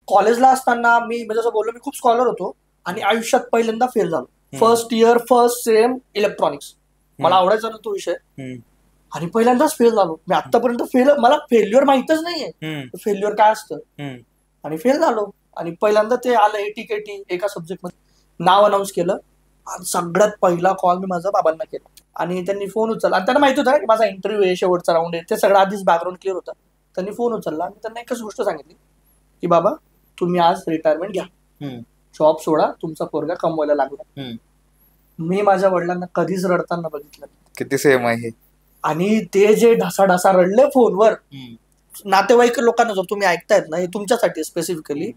कॉलेजला असताना मी म्हणजे जसं बोललो, मी खूप स्कॉलर होतो आणि आयुष्यात पहिल्यांदा फेल झालो. First year first sem electronics. मला आवडायचा ना तो विषय आणि पहिल्यांदाच फेल झालो. मी आतापर्यंत मला फेल्युअर माहितच नाहीये फेल्युअर काय असतं आणि फेल झालो. आणि पहिल्यांदा ते आलं एटीकेटी एका सब्जेक्ट मध्ये नाव अनाऊन्स केलं आणि सगळ्यात पहिला कॉल मी माझ्या बाबांना केला आणि त्यांनी फोन उचलला आणि त्यांना माहिती होतं की माझा इंटरव्ह्यू आहे, शेवटचा राऊंड आहे, ते सगळं आधीच बॅकग्राऊंड क्लिअर होतं. त्यांनी फोन उचलला आणि त्यांना एकच गोष्ट सांगितली की बाबा तुम्ही आज रिटायरमेंट घ्या, जॉब सोडा, तुमचा पोरगा कमवायला लागला. मी माझ्या वडिलांना कधीच रडताना बघितलं. किती सेम आहे. आणि ते जे ढासा रडले फोनवर, नातेवाईक लोकांना जर तुम्ही ऐकतायत ना, हे तुमच्यासाठी स्पेसिफिकली,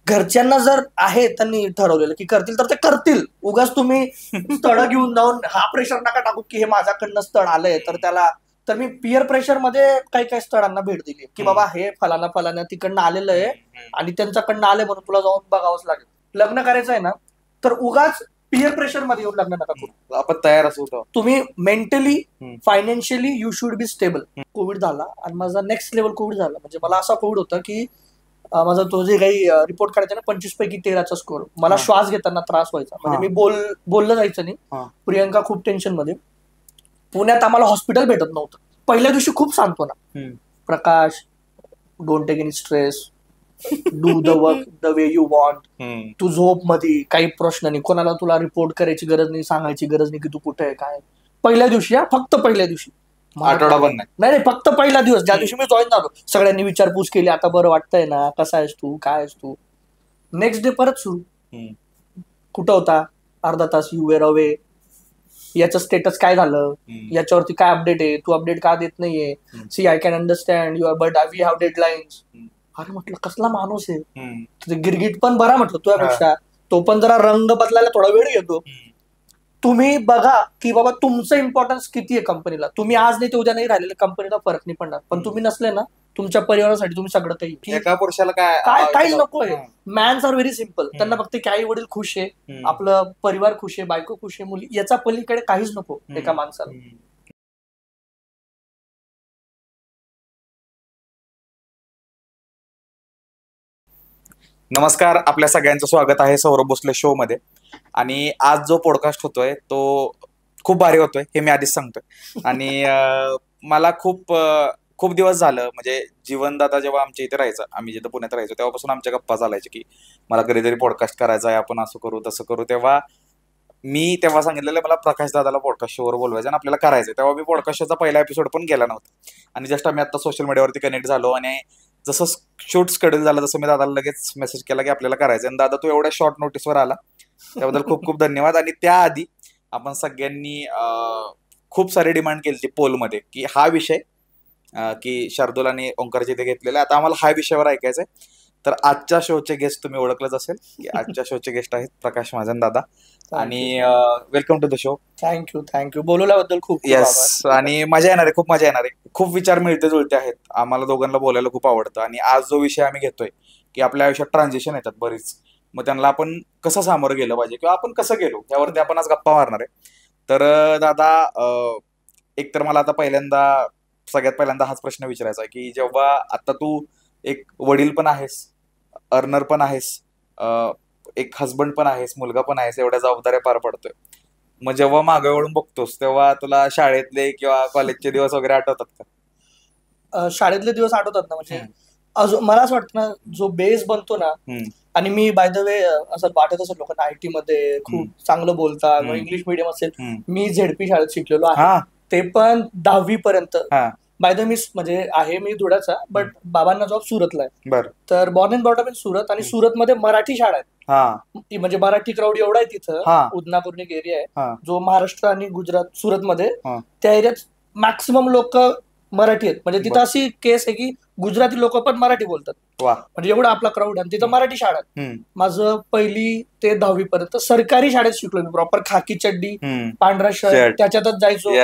घरच्यांना जर आहे त्यांनी ठरवलेलं की करतील तर ते करतील. उगाच तुम्ही स्थळ घेऊन जाऊन हा प्रेशर नका टाकू की हे माझ्याकडनं स्थळ आलंय तर त्याला. तर मी पिअर प्रेशर मध्ये काही स्थळांना भेट दिली की बाबा हे फलाना तिकडनं आलेलं आहे आणि त्यांच्याकडनं आलंय म्हणून तुला जाऊन बघावंच लागेल. लग्न करायचं आहे ना तर उगाच पिअर प्रेशर मध्ये येऊन लग्न नका करू. आपण तयार असू. तुम्ही mentally financially you should be stable. Covid झाला आणि माझा नेक्स्ट लेवल कोविड झाला. म्हणजे मला असा कोविड होता की माझा तो जे काही रिपोर्ट काढायचा ना 25 पैकी 13चा स्कोर. मला श्वास घेताना त्रास व्हायचा. म्हणजे मी बोललं जायचं नाही. प्रियंका खूप टेन्शन मध्ये. पुण्यात आम्हाला हॉस्पिटल भेटत नव्हतं. पहिल्या दिवशी खूप सांत्वना, Prakash don't take any stress, do the work the way you want, तू झोप मध्ये, काही प्रश्न नाही, कोणाला तुला रिपोर्ट करायची गरज नाही, सांगायची गरज नाही की तू कुठे आहे काय. पहिल्या दिवशी फक्त पहिल्या दिवशी, आठवडा पण नाही, फक्त पहिला दिवस ज्या दिवशी मी जॉईन झालो सगळ्यांनी विचारपूस केली, आता बरं वाटतंय ना, कसा आहेस तू, काय आहेस तू. नेक्स्ट डे परत सुरू. कुठं होता, अर्धा तास यू वेर अवे, याचं स्टेटस काय झालं, याच्यावरती काय अपडेट आहे, तू अपडेट का देत नाहीये, see I can understand your but we have deadlines. अरे म्हटलं कसला माणूस आहे. गिरगिट पण बरा म्हटलं तुझ्यापेक्षा, तो पण जरा रंग बदलायला थोडा वेळ घेतो. तुम्ही बघा की बाबा तुमचं इम्पॉर्टन्स किती आहे कंपनीला. तुम्ही आज नाही ते उद्या नाही राहिलेलं, कंपनीला फरक नाही पडणार. पण तुम्ही नसले ना तुमच्या परिवारासाठी तुम्ही सगळं काही, एका पुरुषाला काहीच नको आहे. Mans are very simple. त्यांना फक्त की आई वडील खुश आहे, आपलं परिवार खुश आहे, बायको खुश आहे, मुली, याचा पलीकडे काहीच नको एका माणसाला. नमस्कार, आपल्या सगळ्यांचं स्वागत आहे सौरभ भोसले शो मध्ये. आणि आज जो पॉडकास्ट होतोय तो खूप भारी होतोय हे मी आधीच सांगतोय. आणि मला खूप दिवस झालं, म्हणजे जीवनदादा जेव्हा आमच्या इथे राहायचं, आम्ही जिथं पुण्यात राहायचो तेव्हापासून आमच्या गप्पा चालायचे की मला कधीतरी पॉडकास्ट करायचा आहे, आपण असं करू तसं करू. तेव्हा सांगितलेलं मला प्रकाश दादाला पॉडकास्ट शोवर बोलवायचं आणि आपल्याला करायचं. तेव्हा मी पॉडकास्ट शोचा पहिला एपिसोड पण गेला नव्हता. आणि जस्ट आम्ही आता सोशल मीडियावरती कनेक्ट झालो आणि जसं शूट शेड्यूल झालं तसं मी दादाला लगेच मेसेज केला की आपल्याला करायचं. आणि दादा तू एवढ्या शॉर्ट नोटीसवर आला त्याबद्दल खूप धन्यवाद. आणि त्याआधी आपण सगळ्यांनी खूप सारी डिमांड केली पोलमध्ये की हा विषय की शार्दूल आणि ओंकारजी ते घेतलेला, आता आम्हाला हा विषयावर ऐकायचा आहे. तर आजच्या शोचे गेस्ट तुम्ही ओळखलंच असेल की आजच्या शोचे गेस्ट आहेत प्रकाश महाजन दादा. आणि welcome to the show. Thank you बोलवल्याबद्दल खूप. येस, आणि मजा येणार आहे, खूप मजा येणार आहे. खूप विचार मिळते जुळते आहेत, आम्हाला दोघांना बोलायला खूप आवडतं. आणि आज जो विषय आम्ही घेतोय की आपल्या आयुष्यात ट्रान्झिशन येतात बरीच, मग त्यांना आपण कसं सामोरं गेलं पाहिजे किंवा आपण कसं गेलो यावरती आपण आज गप्पा मारणार आहे. तर दादा, एक तर मला आता सगळ्यात पहिल्यांदा हाच प्रश्न विचारायचा आहे की जेव्हा आता तू एक वडील पण आहेस, अर्नर पण आहेस, एक हजबंड पण आहेस, मुलगा पण आहेस, एवढ्या जबाबदाऱ्या पार पडतोय, मग जेव्हा मागे वळून बघतोस तेव्हा तुला शाळेतले किंवा कॉलेजचे दिवस वगैरे आठवतात का? शाळेतले दिवस आठवतात ना. म्हणजे अजून मला असं वाटतं ना, जो बेस बनतो ना, आणि मी बाय द वे असं वाटत असेल लोकांना आयटी मध्ये खूप चांगलं बोलतात, इंग्लिश मिडियम असेल, मी झेडपी शाळेत शिकलेलो आहे, ते पण 10वी पर्यंत. बाय द म्हणजे आहे मी धुळ्याचा, बट बाबांना जॉब सुरतला आहे. तर born and brought up in Surat, आणि सुरतमध्ये मराठी शाळा आहेत, म्हणजे मराठी क्राऊड एवढा आहे तिथं. उदनापूर एक एरिया आहे जो महाराष्ट्र आणि गुजरात, सुरतमध्ये त्या एरियात मॅक्सिमम लोक मराठी आहेत. म्हणजे तिथं अशी केस आहे की गुजराती लोक पण मराठी बोलतात. म्हणजे एवढा आपला क्राऊड आहे, तिथं मराठी शाळा आहे. माझं 1ली ते 10वी पर्यंत सरकारी शाळेत शिकलो मी. प्रॉपर खाकी चड्डी, पांढरा शर्ट, त्याच्यातच जायचो.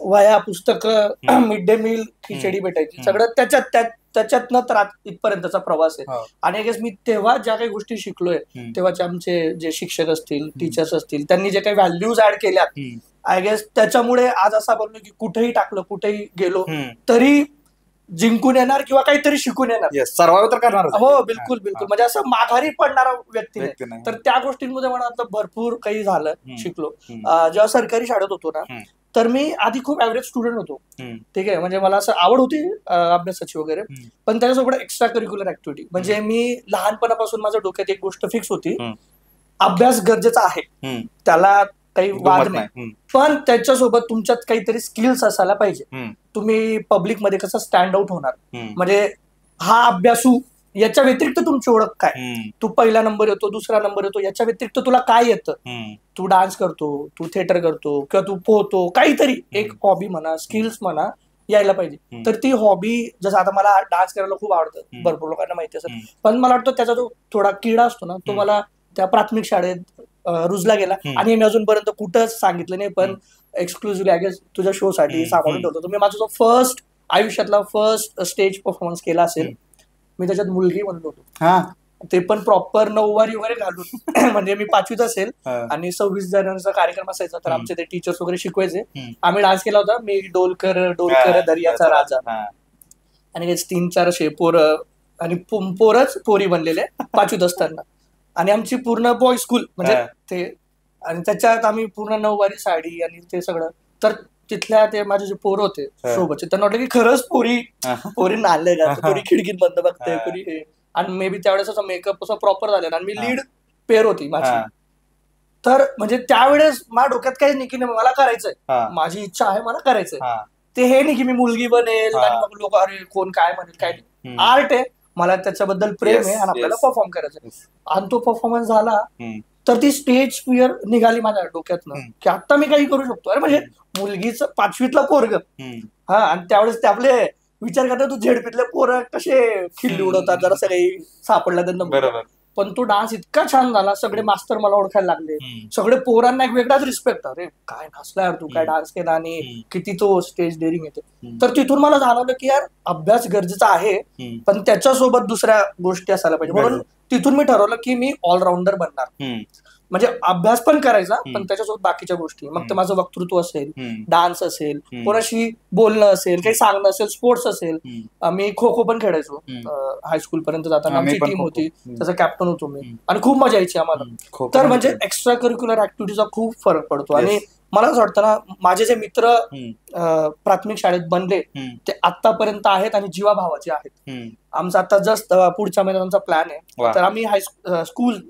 वह्या, पुस्तकं, मिड डे मील, खिचडी भेटायची, सगळं त्याच्यातनं तर इथपर्यंतचा प्रवास आहे. आणि आय गेस मी तेव्हा ज्या काही गोष्टी शिकलोय, तेव्हाचे आमचे जे शिक्षक असतील, टीचर्स असतील, त्यांनी जे काही व्हॅल्यूज ऍड केल्यात, आय गेस त्याच्यामुळे आज असा बोललो की कुठेही टाकलं, कुठेही गेलो तरी जिंकून येणार किंवा काहीतरी शिकून येणार. सर्वाइव्ह तर करणार. हो बिलकुल बिलकुल. म्हणजे असं माघारी पडणारा व्यक्ती नाही. तर त्या गोष्टींमध्ये मला वाटतं भरपूर काही झालं, शिकलो. जेव्हा सरकारी शाळेत होतो ना, तर मी आधी खूप ऍव्हरेज स्टुडंट होतो. ठीक आहे, म्हणजे मला असं आवड होती अभ्यासाची वगैरे, पण त्याच्यासोबत एक्स्ट्रा करिक्युलर ऍक्टिव्हिटी. म्हणजे मी लहानपणापासून माझ्या डोक्यात एक गोष्ट फिक्स होती, अभ्यास गरजेचा आहे, त्याला काही वाद नाही, पण त्याच्यासोबत तुमच्यात काहीतरी स्किल्स असायला पाहिजे. तुम्ही पब्लिक मध्ये कसं स्टँड आउट होणार, म्हणजे हा अभ्यासू, याच्या व्यतिरिक्त तुमची ओळख काय, तू पहिला नंबर येतो, दुसरा नंबर येतो, याच्या व्यतिरिक्त तुला काय येतं, तू डान्स करतो, तू थिएटर करतो, किंवा तू पोहतो, काहीतरी एक हॉबी म्हणा, स्किल्स म्हणा, यायला पाहिजे. तर ती हॉबी, जसं आता मला डान्स करायला खूप आवडतं, भरपूर लोकांना माहिती असेल, पण मला वाटतं त्याचा जो थोडा किडा असतो ना, तो मला त्या प्राथमिक शाळेत रुजला गेला. आणि मी अजूनपर्यंत कुठंच सांगितलं नाही, पण एक्सक्लुझिव्हली आय गेस तुझ्या शो साठी सांभाळून ठेवतो. मी माझा जो आयुष्यातला फर्स्ट स्टेज परफॉर्मन्स केला असेल, मी त्याच्यात मुलगी म्हणत होतो, ते पण प्रॉपर नऊवारी वगैरे घालून. म्हणजे मी 5वीत असेल आणि 26 जणांचा कार्यक्रम असायचा, तर आमचे ते टीचर्स वगैरे शिकवायचे. आम्ही डान्स केला होता, मी डोलकर दर्याचा राजा, आणि 3-4 असे पोरं आणि पोरच पोरी बनलेले 5वीत असताना. आणि आमची पूर्ण बॉय स्कूल म्हणजे ते, आणि त्याच्यात आम्ही पूर्ण नऊवारी साडी आणि ते सगळं. तर तिथल्या ते माझे जे पोरं होते सोबतचे, त्यांना वाटलं की खरंच पोरी नाले का, पोरी खिडकीत बंद बघते, पोरी हे. आणि मे बी त्यावेळेस असा मेकअप असं प्रॉपर झालेला, आणि मी लीड पेअर होती माझी. तर म्हणजे त्यावेळेस माझ्या डोक्यात काही नाही की मला करायचंय, माझी इच्छा आहे, मला करायचंय. ते हे नाही की मी मुलगी बनेल आणि मग लोक अरे कोण काय म्हणेल, काय नाही. आर्ट आहे, मला त्याच्याबद्दल प्रेम आहे, आणि आपल्याला परफॉर्म करायचं. आणि तो परफॉर्मन्स झाला, तर ती स्टेज फिअर निघाली माझ्या डोक्यातनं, की आता मी काही करू शकतो. अरे म्हणजे मुलगीचं 5वीतला पोरग, आणि त्यावेळेस ते आपले विचार करतात, तू झेडपीतले पोरं कसे खिल्ली उडवतात, जरा सगळे सापडला त्यांना. पण तो डान्स इतका छान झाला, सगळे मास्टर मला ओळखायला लागले, सगळे पोरांना एक वेगळाच रिस्पेक्ट. अरे काय नाचला यार तू, काय डान्स केला, आणि किती तो स्टेज डेअरिंग येते. तर तिथून मला जाणवलं की यार अभ्यास गरजेचा आहे, पण त्याच्यासोबत दुसऱ्या गोष्टी असायला पाहिजे. म्हणून तिथून मी ठरवलं की मी ऑलराऊंडर बनणार. म्हणजे अभ्यास पण करायचा, पण त्याच्यासोबत बाकीच्या गोष्टी, मग ते माझं वक्तृत्व असेल, डान्स असेल, कोणाशी बोलणं असेल, काही सांगणं असेल, स्पोर्ट्स असेल. मी खो खो पण खेळायचो हायस्कूल पर्यंत जाताना, आमची टीम होती, त्याचा कॅप्टन होतो मी, आणि खूप मजा यायची आम्हाला. तर म्हणजे एक्स्ट्रा करिक्युलर ऍक्टिव्हिटीचा खूप फरक पडतो. आणि मला असं वाटतं ना, माझे जे मित्र प्राथमिक शाळेत बनले ते आतापर्यंत आहेत आणि जीवाभावाचे आहेत. आमचा आता जस्ट पुढच्या महिन्यात आमचा प्लॅन आहे. तर आम्ही स्कूल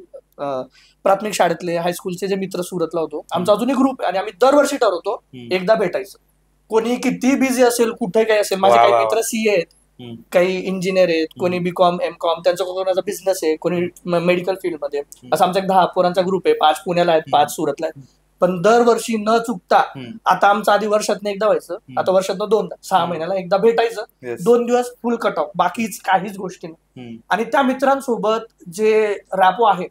प्राथमिक शाळेतले हायस्कूलचे जे मित्र सुरतला होतो, आमचा अजूनही ग्रुप आहे, आणि आम्ही दरवर्षी ठरवतो एकदा भेटायचं. कोणी किती बिझी असेल, कुठे काही असेल. माझे काही मित्र सीए आहेत, काही इंजिनियर आहेत, कोणी बीकॉम एमकॉम, त्यांचा कोणाचा बिझनेस आहे, कोणी मेडिकल फील्डमध्ये. असं आमचा 10 पोरांचा ग्रुप आहे, 5 पुण्याला आहेत, 5 सुरतला आहेत. पण दरवर्षी न चुकता, आता आमचं आधी वर्षातनं एकदा व्हायचं, आता वर्षातनं 2दा, 6 महिन्याला एकदा भेटायचं, 2 दिवस फुल कट ऑफ, बाकीच काहीच गोष्टी नाही. आणि त्या मित्रांसोबत जे रॅपो आहे,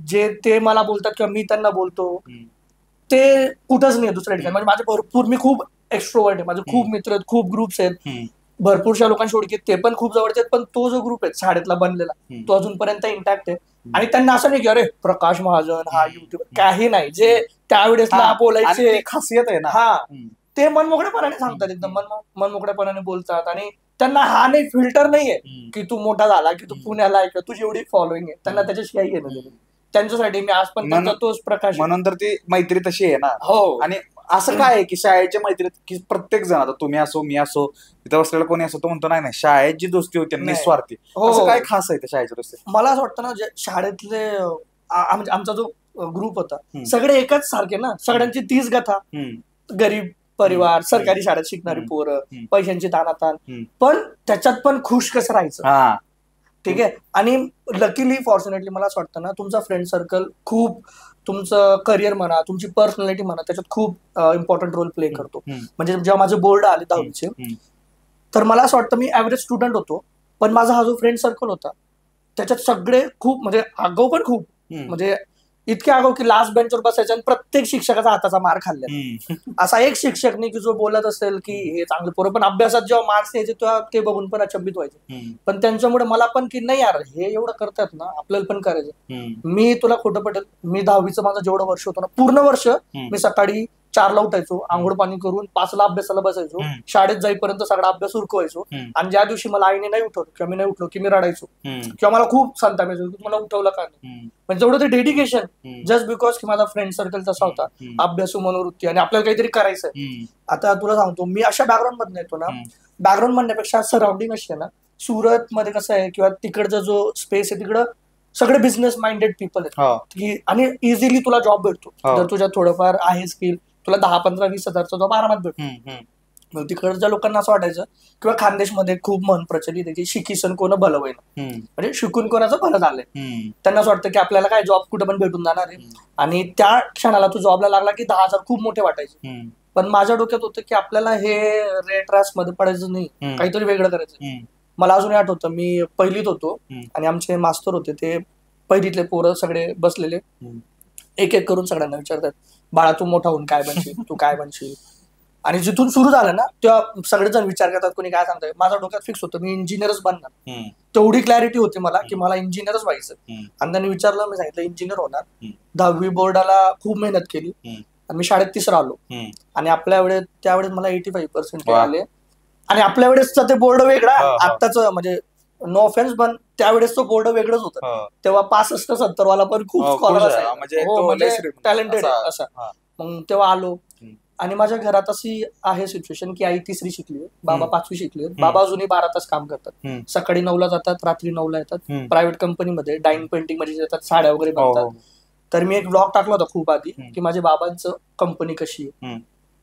जे ते मला बोलतात किंवा मी त्यांना बोलतो, ते कुठंच नाही दुसऱ्या ठिकाणी. म्हणजे माझे भरपूर, मी खूप एक्स्ट्रोवर्ट आहे, माझे खूप मित्र आहेत, खूप ग्रुप्स आहेत, भरपूरशा लोकांशी ओळखीत, ते पण खूप जवळचे आहेत. पण तो जो ग्रुप आहे शाळेतला बनलेला, तो अजूनपर्यंत इंटॅक्ट आहे. आणि त्यांना असं नाही की अरे प्रकाश महाजन हा युट्यूब, काही नाही. जे त्यावेळेसला बोलायचे खासियत आहे ना, ते मनमोकळेपणाने सांगतात, एकदम मनमोकळेपणाने बोलतात. आणि त्यांना हा नाही, फिल्टर नाहीये की तू मोठा झाला, की तू पुण्याला आहे, किंवा तुझी एवढी फॉलोईंग आहे. त्यांना त्याच्याशी काही घेणं देणं. त्यांच्यासाठी मी आज पण तोच प्रकाश, म्हणून तर ती मैत्री तशी आहे ना. हो. आणि असं काय आहे की शाळेच्या मैत्रीत की प्रत्येक जण, आता तुम्ही असो, मी असो, तिथं बसलेला कोणी असो, तो म्हणतो नाही शाळेत जी दोस्ती होती निस्वार्थी, असं काय खास आहे त्या शाळेच्या दोस्ती? मला असं वाटतं ना, जे शाळेतले आमचा जो ग्रुप होता, सगळे एकाच सारखे ना, सगळ्यांची तीच गथा, गरीब परिवार, सरकारी शाळेत शिकणारी पोरं, पैशांची तानातान, पण त्याच्यात पण खुश कसं राहायचं. ठीक आहे. आणि लकीली फॉर्च्युनेटली मला असं वाटतं ना, तुमचा फ्रेंड सर्कल खूप, तुमचं करिअर म्हणा, तुमची पर्सनॅलिटी म्हणा, त्याच्यात खूप इम्पॉर्टंट रोल प्ले करतो. म्हणजे जेव्हा माझे बोर्ड आले 10वीचे, तर मला असं वाटतं मी ऍव्हरेज स्टुडंट होतो, पण माझा हा जो फ्रेंड सर्कल होता, त्याच्यात सगळे खूप, म्हणजे आगाऊ पण खूप, म्हणजे इतके आगाऊ की लास्ट बेंचवर बसायचे आणि प्रत्येक शिक्षकाचा हाताचा मार खाल्ला. असा एक शिक्षक नाही की जो बोलत असेल की हे चांगलं पोरं, पण अभ्यासात जेव्हा मार्क्स यायचे तेव्हा ते बघून पण अचंबित व्हायचे. पण त्यांच्यामुळे मला पण की नाही यार, हे एवढं करतात ना, आपल्याला पण करायचं. मी तुला खोटं पटेल, मी 10वीचं माझं जेवढं वर्ष होतं ना, पूर्ण वर्ष मी सकाळी 4ला उठायचो, आंघोळ पाणी करून 5ला अभ्यासाला बसायचो, शाळेत जाईपर्यंत सगळा अभ्यास उरकवायचो. आणि ज्या दिवशी मला आईने नाही उठवलं किंवा मी नाही उठलो की मी रडायचो किंवा मला खूप संताप यायचो की मला उठवलं का नाही. पण जेवढं ते डेडिकेशन जस्ट बिकॉज की माझा फ्रेंड सर्कल तसा होता, अभ्यासू मनोवृत्ती आणि आपल्याला काहीतरी करायचंय. आता तुला सांगतो मी अशा बॅकग्राऊंड मधून येतो ना, बॅकग्राऊंड म्हणण्यापेक्षा सराउंडिंग अशी आहे ना, सुरत मध्ये कसं आहे किंवा तिकडचा जो स्पेस आहे तिकडं सगळे बिझनेस माइंडेड पीपल आहेत की आणि इझिली तुला जॉब भेटतो. जर तुझ्यात थोडंफार आहे स्किल तुला 10-15-20 हजारचा जॉब आरामात भेटतो. मग तिकडच्या लोकांना असं वाटायचं किंवा खानदेशमध्ये खूप मन प्रचलित आहे की शिकीसन कोण भलं होईल, म्हणजे शिकून कोणाचं भलं झालंय. त्यांना असं वाटतं की आपल्याला काय जॉब कुठं पण भेटून जाणार आहे आणि त्या क्षणाला तू जॉबला लागला की 10,000 खूप मोठे वाटायचे. पण माझ्या डोक्यात होतं की आपल्याला हे रेट रॅस मध्ये पडायचं नाही, काहीतरी वेगळं करायचं. मला अजूनही आठवतं मी पहिलीत होतो आणि आमचे मास्तर होते ते पहिलीतले पोरं सगळे बसलेले एक एक करून सगळ्यांना विचारतात, बाळा तू मोठा होऊन काय बनशील, तू काय बनशील. आणि जिथून सुरू झालं ना तेव्हा सगळेजण विचार करतात कोणी काय सांगताय. माझ्या डोक्यात फिक्स होतं मी इंजिनियरच बनणार, तेवढी क्लॅरिटी होती मला की मला इंजिनियरच व्हायचं. आणि त्यांनी विचारलं, मी सांगितलं इंजिनियर होणार. 10वी बोर्डाला खूप मेहनत केली आणि मी शाळेत 3रा आलो आणि आपल्या वेळेत त्यावेळेस मला 85% आले. आणि आपल्या वेळेसचा ते बोर्ड वेगळा, आत्ताच म्हणजे नो ऑफेन्स पण त्यावेळेस तो बोर्ड वेगळंच होतं. तेव्हा 65-70 वाला पण खूप स्कॉलर असायचा, टॅलेंटेड असा. मग तेव्हा आलो आणि माझ्या घरात अशी आहे सिच्युएशन की आई 3री शिकली, बाबा 5वी शिकले. बाबा अजूनही 12 तास काम करतात, सकाळी 9ला जातात, रात्री 9ला येतात. प्रायव्हेट कंपनीमध्ये डाईंग पेंटिंग मध्ये येतात, साड्या वगैरे बनतात. तर मी एक ब्लॉग टाकला होता खूप आधी की माझ्या बाबांचं कंपनी कशी आहे.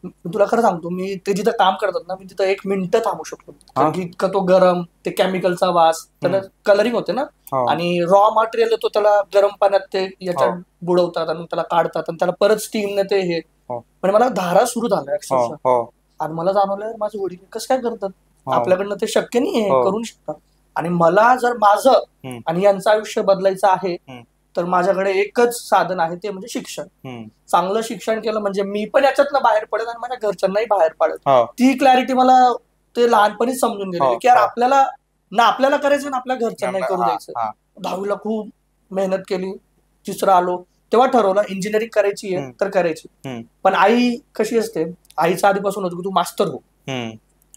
तुला खरं सांगतो मी ते जिथं काम करतात ना, मी तिथं 1 मिनिट थांबू शकतो कारण की इतका तो गरम, ते केमिकलचा वास, त्याला कलरिंग होते ना आणि रॉ मटेरियल येतो त्याला गरम पाण्यात ते याच्यात बुडवतात आणि त्याला काढतात आणि त्याला परत स्टीमने ते हे. म्हणजे मला धारा सुरू झाल्या अक्षरशः आणि मला जाणवलं माझे वडील कसं काय करतात, आपल्याकडनं ते शक्य नाही आहे, करून शकतात. आणि मला जर माझं आणि यांचं आयुष्य बदलायचं आहे तर माझ्याकडे एकच साधन आहे ते म्हणजे शिक्षण. चांगलं शिक्षण केलं म्हणजे मी पण याच्यातनं बाहेर पडेल आणि माझ्या घरच्यांनाही बाहेर पडेल. ती क्लॅरिटी मला ते लहानपणीच समजून गेलेली की यार आपल्याला ना आपल्याला करायचं ना आपल्या घरच्यांनाही करू द्यायचं. 10वीला खूप मेहनत केली, 3रा आलो तेव्हा ठरवलं इंजिनिअरिंग करायची आहे तर करायची. पण आई कशी असते, आईचा आधीपासून होतं की तू मास्तर हो.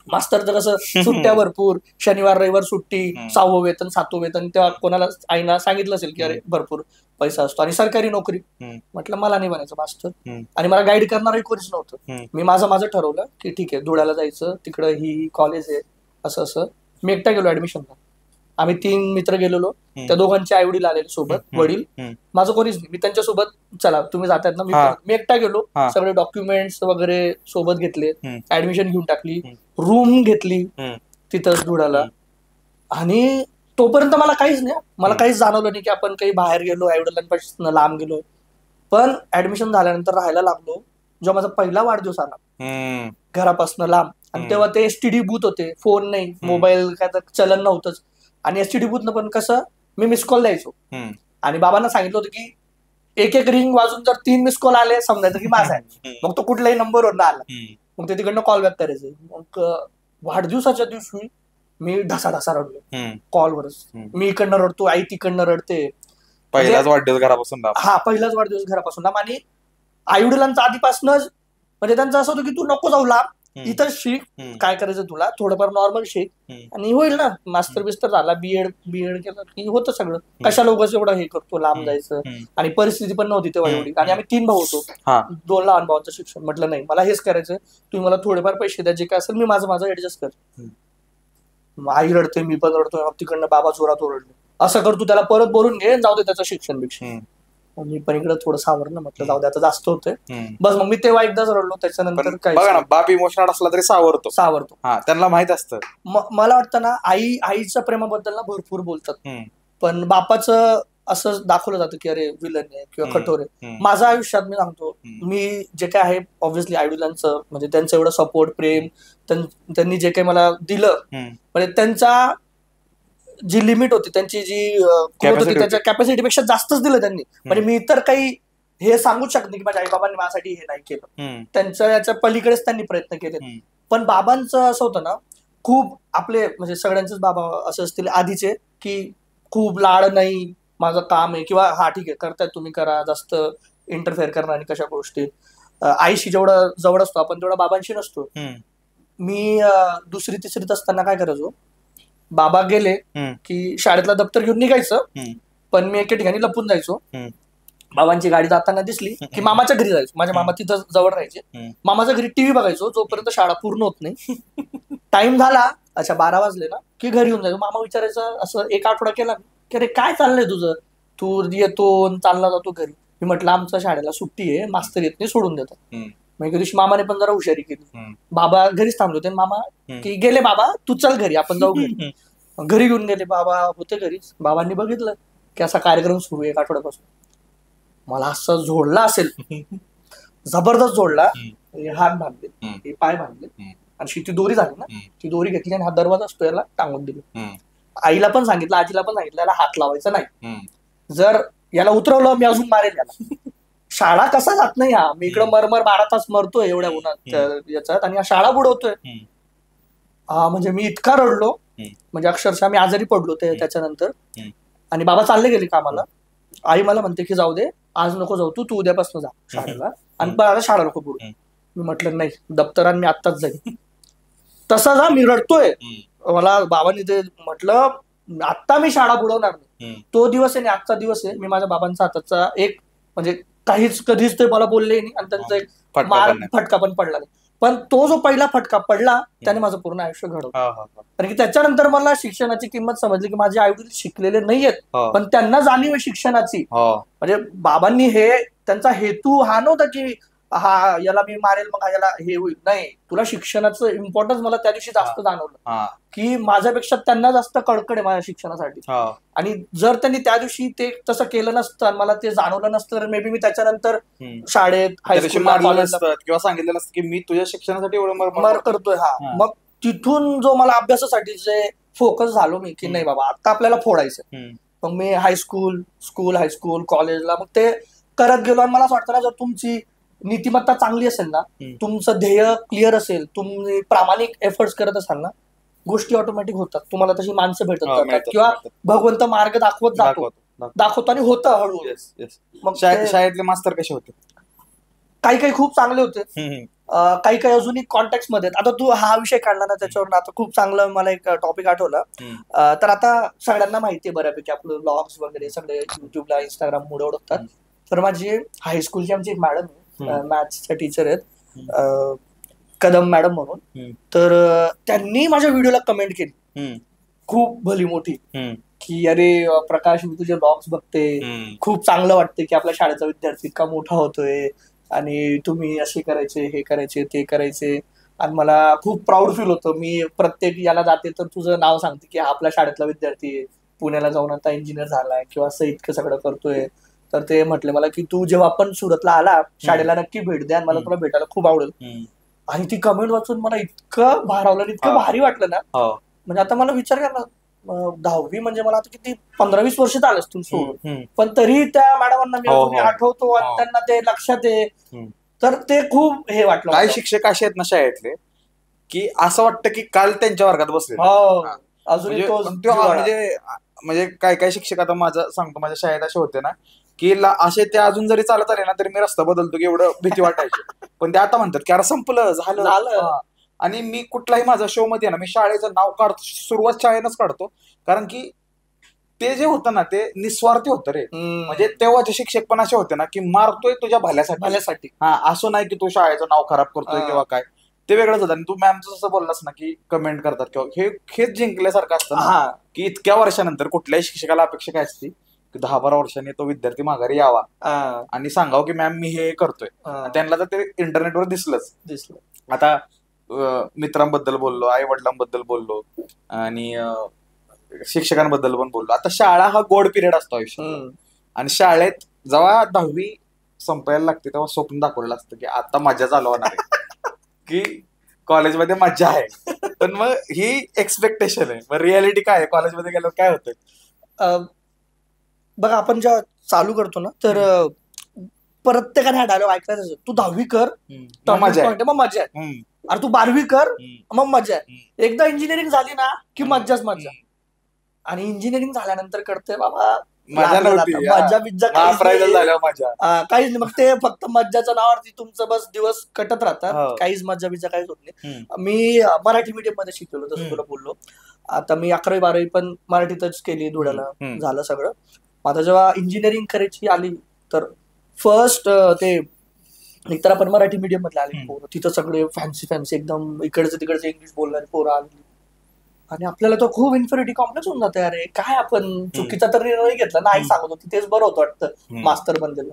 मास्तरचं कसं सुट्ट्या भरपूर, शनिवार रविवार सुट्टी, 6वं वेतन 7वं वेतन. तेव्हा कोणाला आईना सांगितलं असेल की अरे भरपूर पैसा असतो आणि सरकारी नोकरी. म्हटलं मला नाही बनायचं मास्तर आणि मला गाईड करणारही कोणीच नव्हतं. मी माझं ठरवलं की ठीक आहे धुळ्याला जायचं, तिकडं ही कॉलेज आहे असं असं. मी एकटा गेलो ऍडमिशनला. आम्ही 3 मित्र गेलेलो, त्या दोघांचे आई वडील आलेले सोबत, वडील माझं कोणीच नाही. मी त्यांच्यासोबत चला तुम्ही जातायत ना, मी एकटा गेलो. सगळे डॉक्युमेंट्स वगैरे सोबत घेतले, ऍडमिशन घेऊन टाकली, रूम घेतली तिथंच धुळ्याला. आणि तोपर्यंत मला काहीच नाही, मला काहीच जाणवलं नाही की आपण काही बाहेर गेलो, आई वडिलांपासून लांब गेलो. पण ऍडमिशन झाल्यानंतर राहायला लागलो. जेव्हा माझा पहिला वाढदिवस आला घरापासून लांब, आणि तेव्हा ते एसटीडी बूथ होते, फोन नाही, मोबाईल काय तर चलन नव्हतंच. आणि एसटीडी बूथ पण कसं मी मिस कॉल द्यायचो आणि बाबांना सांगितलं होतं की एक रिंग वाजून जर 3 मिस कॉल आले समजायचं की माझा आहे. मग तो कुठल्याही नंबरवर आला मग ते तिकडनं कॉल बॅक करायचे. मग वाढदिवसाच्या दिवशी मी ढसा रडलो कॉलवरच. मी इकडनं रडतो, आई तिकडनं रडते. पहिलाच वाढदिवस घरापासून. हा पहिलाच वाढदिवस घरापासून. आणि आई वडिलांचा आधीपासूनच म्हणजे त्यांचं असं होतं की तू नको जाऊ लांब, इथंच शिक, काय करायचं तुला थोडंफार नॉर्मल शिक आणि होईल ना. मास्टर बिस्टर झाला, बीएड केलं की होतं सगळं. कशाला उगाच एवढं हे करतो लांब जायचं. आणि परिस्थिती पण नव्हती तेव्हा एवढी. आणि आम्ही 3 भाऊ होतो, 2 लहान भावांचं शिक्षण. म्हटलं नाही मला हेच करायचं, तुम्ही मला थोडेफार पैसे द्या, जे काय असेल मी माझं ऍडजस्ट कर. आई रडते, मी पण रडतोय, तिकडनं बाबा जोरात ओरडले, असं कर तू त्याला परत बोलून घे, जाऊ दे त्याचं शिक्षण बिक्षण. मी पण इकडे थोडं सावरलं, म्हटलं जाऊ दे आता जास्त होतंय बस. मग मी तेव्हा एकदाच रडलो, त्याच्यानंतर काय बघा ना, बाप इमोशनल असला तरी सावरतो. त्यांना माहित असतं. मला वाटतं ना आईच्या प्रेमाबद्दल ना भरपूर बोलतात, पण बापाचं असं दाखवलं जातं की अरे विलन आहे किंवा कठोर आहे. माझ्या आयुष्यात मी सांगतो, मी जे काय आहे ऑब्व्हियसली आई वडिलांचं म्हणजे त्यांचं एवढं सपोर्ट प्रेम त्यांनी जे काही मला दिलं, म्हणजे त्यांचा जी लिमिट होती, त्यांची जी होती त्याच्या कॅपॅसिटीपेक्षा जास्तच दिलं त्यांनी. म्हणजे मी तर काही हे सांगूच शकत नाही की माझ्या आई बाबांनी माझ्यासाठी हे नाही केलं, त्यांच्या याच्या पलीकडेच त्यांनी प्रयत्न केले. पण बाबांचं असं होतं ना, खूप आपले म्हणजे सगळ्यांचेच बाबा असे असतील आधीचे की खूप लाड नाही, माझं काम आहे किंवा हा ठीक आहे करतायत तुम्ही करा, जास्त इंटरफेअर करणार आणि कशा गोष्टी. आईशी जेवढं जवळ असतो आपण तेवढा बाबांशी नसतो. मी 2री 3रीत असताना काय करायचो, बाबा गेले की शाळेतला दप्तर घेऊन निघायचं, पण मी एके ठिकाणी लपून जायचो. बाबांची गाडी जाताना दिसली की मामाच्या घरी जायचो. माझे मामा तिथं जवळ राहायचे. मामाच्या घरी टीव्ही बघायचो जोपर्यंत शाळा पूर्ण होत नाही. टाइम झाला, अच्छा 12 वाजले ना की घरी येऊन जायचो. मामा विचारायचं, असं एक आठवडा केला की अरे काय चाललंय तुझं, तू येतो चालला जातो घरी. मी म्हटलं आमच्या शाळेला सुट्टी आहे, मास्तर येत नाही, सोडून देतात. मग एके दिवशी मामाने पण जरा हुशारी केली. बाबा घरीच थांबले होते. मामा की गेले बाबा तू चल घरी, आपण जाऊ घरी. घरी घेऊन गेले. बाबा होते घरीच. बाबांनी बघितलं की असा कार्यक्रम सुरू आहे एक आठवड्यापासून. मला असं झोडला असेल, जबरदस्त झोडला. हात बांधले, पाय बांधले, आणि ती दोरी झाली ना, ती दोरी घेतली आणि हा दरवाजा असतो याला टांगून दिली. आईला पण सांगितलं, आजीला पण सांगितलं याला हात लावायचा नाही, जर याला उतरवलं मी अजून मारेल याला. शाळा कसा जात नाही हा, मी इकडं मरमर 12 तास मरतोय एवढ्या उन्हात याच्यात, आणि हा शाळा बुडवतोय. म्हणजे मी इतका रडलो, म्हणजे अक्षरशः मी आजारी पडलो त्याच्यानंतर. आणि बाबा चालले गेले कामाला. आई मला म्हणते की जाऊ दे, आज नको जाऊ, तू उद्यापासून जा शाळेला, आणि आता शाळा नको बुडू. मी म्हटलं नाही, दप्तरान मी आत्ताच जाईल. तसा जा, मी रडतोय. मला बाबांनी ते म्हटलं आत्ता मी शाळा बुडवणार नाही. तो दिवस आहे आणि आजचा दिवस आहे, मी माझ्या बाबांचा हाताचा एक म्हणजे काहीच कधीच ते मला बोलले नाही, आणि त्यांचा एक फटका पण पडला नाही. पण तो जो पहिला फटका पडला त्याने माझं पूर्ण आयुष्य घडवलं. कारण की त्याच्यानंतर मला शिक्षणाची किंमत समजली की माझे आई वडील शिकलेले नाहीयेत, पण त्यांना जाणीव आहे शिक्षणाची. म्हणजे बाबांनी हे त्यांचा हेतू हा नव्हता की हा याला मी मारेल मग याला हे होईल, नाही, तुला शिक्षणाचं इम्पॉर्टन्स मला त्या दिवशी जास्त जाणवलं की माझ्यापेक्षा त्यांना जास्त कळकळ आहे माझ्या शिक्षणासाठी. आणि जर त्यांनी त्या दिवशी ते तसं केलं नसतं आणि मला ते जाणवलं नसतं तर मे बी मी त्याच्यानंतर शाळेत किंवा सांगितलं नसतं की मी तुझ्या शिक्षणासाठी एवढं मर करतोय. मग तिथून जो मला अभ्यासासाठी जे फोकस झालो मी की नाही बाबा आता आपल्याला फोडायचं. मग मी हायस्कूल कॉलेजला मग ते करत गेलो. आणि मला असं वाटतं ना, जर तुमची नीतिमत्ता चांगली असेल ना, तुमचं ध्येय क्लिअर असेल, तुम्ही प्रामाणिक एफर्ट्स करत असाल ना, गोष्टी ऑटोमॅटिक होतात. तुम्हाला तशी माणसं भेटत जातात किंवा भगवंत मार्ग दाखवतो आणि होतं हळूहळू. मग शाळेतले मास्तर कसे होते? काही खूप चांगले होते, काही अजूनही कॉन्टॅक्ट मध्ये. आता तू हा विषय काढला ना, त्याच्यावर आता खूप चांगलं मला एक टॉपिक आठवला. तर आता सगळ्यांना माहितीये बऱ्यापैकी आपलं ब्लॉग्स वगैरे सगळे युट्यूबला इंस्टाग्राम मुळे ओळखतात. तर माझी हायस्कूलची आमची एक मॅडम मॅथ्सच्या टीचर आहेत, कदम मॅडम म्हणून. तर त्यांनी माझ्या व्हिडिओला कमेंट केली खूप भली मोठी की अरे प्रकाश, मी तुझे ब्लॉग्स बघते, खूप चांगलं वाटते की आपल्या शाळेचा विद्यार्थी इतका मोठा होतोय आणि तुम्ही असे करायचे, हे करायचे, ते करायचे. आणि मला खूप प्राऊड फील होतं. मी प्रत्येक याला जाते तर तुझं नाव सांगते की हा आपल्या शाळेतला विद्यार्थी आहे, पुण्याला जाऊन आता इंजिनियर झालाय किंवा असं इतकं सगळं करतोय. तर ते म्हटले मला की तू जेव्हा पण सुरतला आला शाळेला नक्की भेट द्या, मला तुला भेटायला खूप आवडेल. आणि ती कमेंट वाचून मला इतकं भारावलं, इतकं भारी वाटलं ना. म्हणजे आता मला विचार करा, 10वी म्हणजे मला आता किती 15-20 वर्ष झालं असतील सोडून, पण तरी त्या मॅडमांना मी आठवतो आणि त्यांना ते लक्षात आहे. तर ते खूप हे वाटलं. काही शिक्षक असे आहेत ना शाळेतले की असं वाटतं की काल त्यांच्या वर्गात बसले. म्हणजे काय शिक्षक, आता माझं सांगतो, माझ्या शाळेत असे होते ना की असे ते अजून जरी चालत आले ना तरी मी रस्ता बदलतो की एवढं भीती वाटायची. पण ते आता म्हणतात की अरे संपलं झालं. आणि मी कुठलाही माझा शो मध्ये ना, मी शाळेचं नाव काढतो, सुरुवात शाळेनंच काढतो. कारण की ते जे होतं ना ते निस्वार्थी होतं रे. म्हणजे तेव्हाचे शिक्षक पण असे होते ना की मारतोय तुझ्या भल्यासाठी. असं नाही की तू शाळेचं नाव खराब करतोय किंवा काय, ते वेगळंच होतं. आणि तू मॅमचं जसं बोललास ना की कमेंट करतात किंवा हेच जिंकल्यासारखं असतं ना की इतक्या वर्षानंतर कुठल्याही शिक्षकाला अपेक्षा काय असते की 10-12 वर्षांनी तो विद्यार्थी माघारी यावा आणि सांगावं की मॅम मी हे करतोय. त्यांना तर ते इंटरनेटवर दिसलं. आता मित्रांबद्दल बोललो, आई वडिलांबद्दल बोललो आणि शिक्षकांबद्दल पण बोललो. आता शाळा हा गोड पिरियड असतो आयुष्यात. आणि शाळेत जेव्हा 10वी संपायला लागते तेव्हा स्वप्न दाखवलेलं असतं की आता मजा चालू होणार आहे की कॉलेजमध्ये मजा आहे. पण मग ही एक्सपेक्टेशन आहे. मग रियालिटी काय आहे, कॉलेजमध्ये गेल्यावर काय होतं बघा. आपण जेव्हा चालू करतो ना तर प्रत्येकाने हा डायलॉग ऐकलाच, तू 10वी कर मग मजा आहे, अरे तू 12वी कर मग मजा आहे, एकदा इंजिनिअरिंग झाली ना की मज्जाच मज्जा. आणि इंजिनिअरिंग झाल्यानंतर कळतंय बाबा मजा नव्हती. मज्जा बिज्जा झाल्या मजा काहीच नाही. मग ते फक्त मज्जाच्या नावावरती तुमचं बस दिवस कटत राहतात. काहीच मज्जा बिज्जा काहीच होत नाही. मी मराठी मीडियम मध्ये शिकलेलो जसं तुला बोललो. आता मी 11वी 12वी पण मराठीतच केली, धुळ्याला झालं सगळं. आता जेव्हा इंजिनिअरिंग करायची आली तर फर्स्ट ते एकतर आपण मराठी मीडियम मधले आले पोरं, तिथं सगळे फॅन्सी एकदम इकडचे तिकडचे इंग्लिश बोलणारे पोरं आली आणि आपल्याला तो खूप इन्फिनिटी कॉम्प्लेक्स होऊन जाते. अरे काय आपण चुकीचा तर निर्णय घेतला ना, आई सांगत होती तेच बरं होतं वाटतं मास्तर बनलेलं.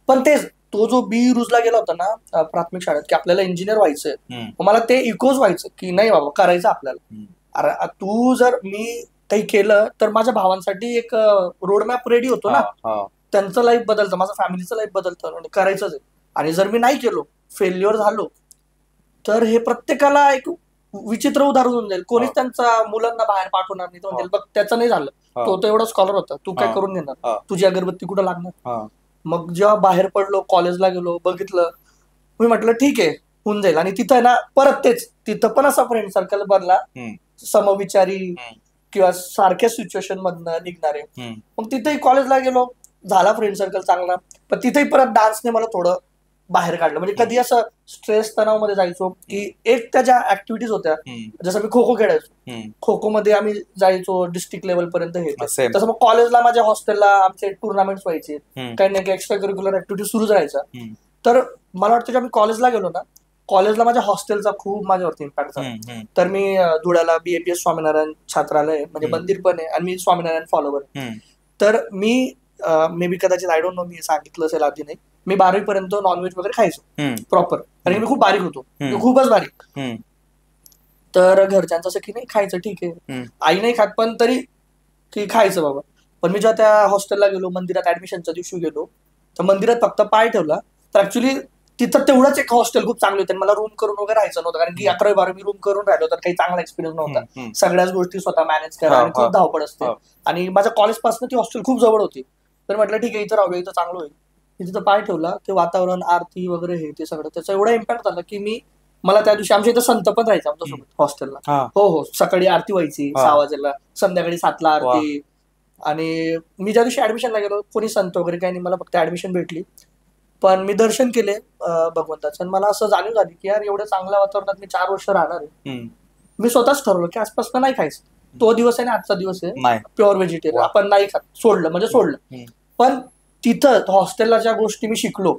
पण तेच तो जो बी रुजला गेला होता ना प्राथमिक शाळेत की आपल्याला इंजिनियर व्हायचंय, मला ते इकोज व्हायचं की नाही बाबा करायचं आपल्याला. अरे तू जर मी काही केलं तर माझ्या भावांसाठी एक रोडमॅप रेडी होतो ना, त्यांचं लाईफ बदलतं, माझं फॅमिलीचं लाईफ बदलतं आणि करायचंच आहे. आणि जर मी नाही केलो, फेल्युअर झालो, तर हे प्रत्येकाला एक विचित्र उदाहरण होऊन जाईल. कोणीच त्यांच्या मुलांना बाहेर पाठवणार नाही. तो म्हणेल बघ त्याचं नाही झालं, तो एवढा स्कॉलर होता, तू काय करून घेणार, तुझी अगरबत्ती कुठं लागणार. मग जेव्हा बाहेर पडलो, कॉलेजला गेलो, बघितलं, मी म्हटलं ठीक आहे होऊन जाईल. आणि तिथं आहे ना परत तेच, तिथं पण असा फ्रेंड सर्कल बनला समविचारी किंवा सारख्या सिच्युएशन मधनं निघणारे. मग तिथेही कॉलेजला गेलो, झाला फ्रेंड सर्कल चांगला. पण तिथेही परत डान्सने मला थोडं बाहेर काढलं. म्हणजे कधी असं स्ट्रेस तणाव मध्ये जायचो की एक त्या ज्या ऍक्टिव्हिटीज होत्या, जसं मी खो खो खेळायचो, खो खो मध्ये आम्ही जायचो डिस्ट्रिक्ट लेवल पर्यंत. हे तसं मग कॉलेजला माझ्या हॉस्टेलला आमचे टुर्नामेंट्स व्हायचे, काही ना काही एक्स्ट्रा करिक्युलर ऍक्टिव्हिटी सुरूच राहायचा. तर मला वाटतं जेव्हा मी कॉलेजला गेलो ना, कॉलेजला माझ्या हॉस्टेलचा खूप माझ्यावरती इम्पॅक्ट झाला. तर मी धुळ्याला BAPS स्वामीनारायण छात्रालय म्हणजे मंदिर पण आहे आणि मी स्वामीनारायण फॉलोवर. तर मी मे बी कदाचित आय डोंट नो मी सांगितलं असेल आधी नाही, मी 12वी पर्यंत नॉनव्हेज वगैरे खायचो प्रॉपर. आणि मी खूप बारीक होतो, खूपच बारीक. तर घरच्यांचं असं की नाही खायचं ठीक आहे, आई नाही खात पण तरी की खायचं बाबा. पण मी जेव्हा त्या हॉस्टेलला गेलो, मंदिरात ऍडमिशनच्या दिवशी गेलो, तर मंदिरात फक्त पाय ठेवला तर ऍक्च्युली तिथं तेवढंच एक हॉस्टेल खूप चांगली होते. मला रूम करून वगैरे राहायचं नव्हतं, कारण की 11वी 12वी मी रूम करून राहिलो तर काही चांगला एक्सपिरियन्स नव्हता. सगळ्याच गोष्टी स्वतः मॅनेज करा आणि खूप धावपळ असते. आणि माझ्या कॉलेजपासून ती हॉस्टेल खूप जवळ होती. तर म्हटलं ठीक आहे इथं राहूया, इथं चांगलं होईल. तिथं पाय ठेवला, ते वातावरण, आरती वगैरे हे ते सगळं, त्याचा एवढा इम्पॅक्ट झाला की मला त्या दिवशी आमच्या इथं संत पण राहायचं आमच्यासोबत हॉस्टेलला. हो, सकाळी आरती व्हायची 6 वाजेला, संध्याकाळी 7ला आरती. आणि मी ज्या दिवशी ऍडमिशनला गेलो, कोणी संत वगैरे काही नाही, मला फक्त ऍडमिशन भेटली. पण मी दर्शन केले भगवंताचं आणि मला असं जाणीव झाली की यार एवढ्या चांगल्या वातावरणात मी 4 वर्ष राहणार आहे. मी स्वतःच ठरवलं की आजपासून नाही खायचं. तो दिवस आहे ना, आजचा दिवस आहे प्युअर व्हेजिटेरियन, आपण नाही खात, सोडलं म्हणजे सोडलं. पण तिथं हॉस्टेलला ज्या गोष्टी मी शिकलो,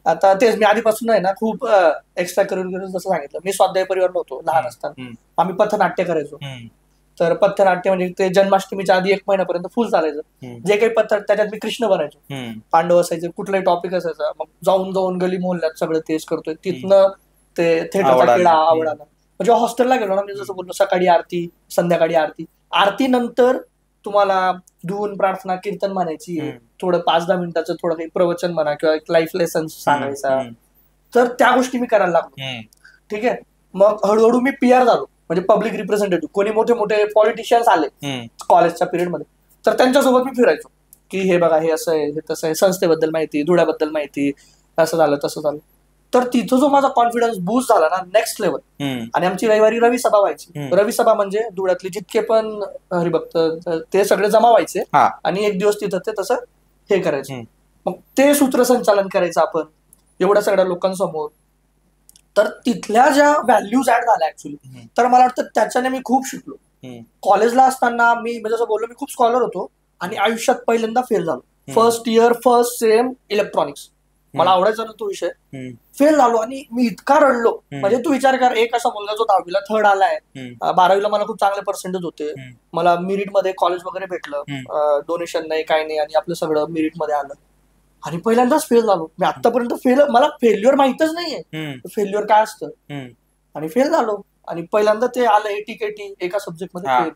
आता तेच मी आधीपासून आहे ना खूप एक्स्ट्रा करिक्युलर जसं सांगितलं, मी स्वाध्याय परिवार नव्हतो लहान असताना, आम्ही पथनाट्य करायचो. तर पथनाट्य म्हणजे ते जन्माष्टमीच्या आधी 1 महिन्यापर्यंत फुल चालायचं. जे काही पथ त्याच्यात मी कृष्ण बनायचो, पांडव असायचे, कुठलाही टॉपिक असायचा. मग जाऊन गली मोहल्ल्यात सगळं तेच करतोय. तिथनं ते थिएटरचा खेळा आवडाला. म्हणजे हॉस्टेलला गेलो ना, मी जसं बोललो सकाळी आरती, संध्याकाळी आरती. आरती नंतर तुम्हाला धुवून प्रार्थना कीर्तन म्हणायची, थोडं 5-10 मिनिटाचं थोडं काही प्रवचन म्हणा किंवा एक लाईफ लेसन सांगायचा. तर त्या गोष्टी मी करायला लागलो. ठीक आहे. मग हळूहळू मी PR झालो, म्हणजे पब्लिक रिप्रेझेंटेटिव्ह. कोणी मोठे मोठे पॉलिटिशियन्स आले कॉलेजच्या पिरियडमध्ये, तर त्यांच्यासोबत मी फिरायचो की हे बघा हे असं आहे, हे तसं आहे, संस्थेबद्दल माहिती, धुळ्याबद्दल माहिती, असं झालं तसं झालं. तर तिथं जो माझा कॉन्फिडन्स बूस्ट झाला ना नेक्स्ट लेवल. आणि आमची रविवारी रवी सभा व्हायची. रवी सभा म्हणजे धुळ्यातले जितके पण हरिभक्त ते सगळे जमा व्हायचे आणि एक दिवस तिथं ते तसं हे करायचं. मग ते सूत्रसंचालन करायचं आपण एवढ्या सगळ्या लोकांसमोर. तर तिथल्या ज्या व्हॅल्यूज ऍड झाल्या ऍक्च्युली, तर मला वाटतं त्याच्याने मी खूप शिकलो. कॉलेजला असताना मी म्हणजे जसं बोललो, मी खूप स्कॉलर होतो आणि आयुष्यात पहिल्यांदा फेल झालो. First year first sem electronics, मला आवडायचा ना तो विषय, फेल झालो आणि मी इतका रडलो. म्हणजे तू विचार कर, एक असा मुलगा जो 10वीला थर्ड आलाय, 12वीला मला खूप चांगले पर्सेंटेज होते, मला मेरिट मध्ये कॉलेज वगैरे भेटलं, डोनेशन नाही काही नाही, आणि आपलं सगळं मेरिट मध्ये आलं, आणि पहिल्यांदाच फेल झालो. मी आतापर्यंत मला फेल्युअर माहितच नाहीये, फेल्युअर काय असतं, आणि फेल झालो. आणि पहिल्यांदा ते आलं 80 एका सब्जेक्ट मध्ये फेल.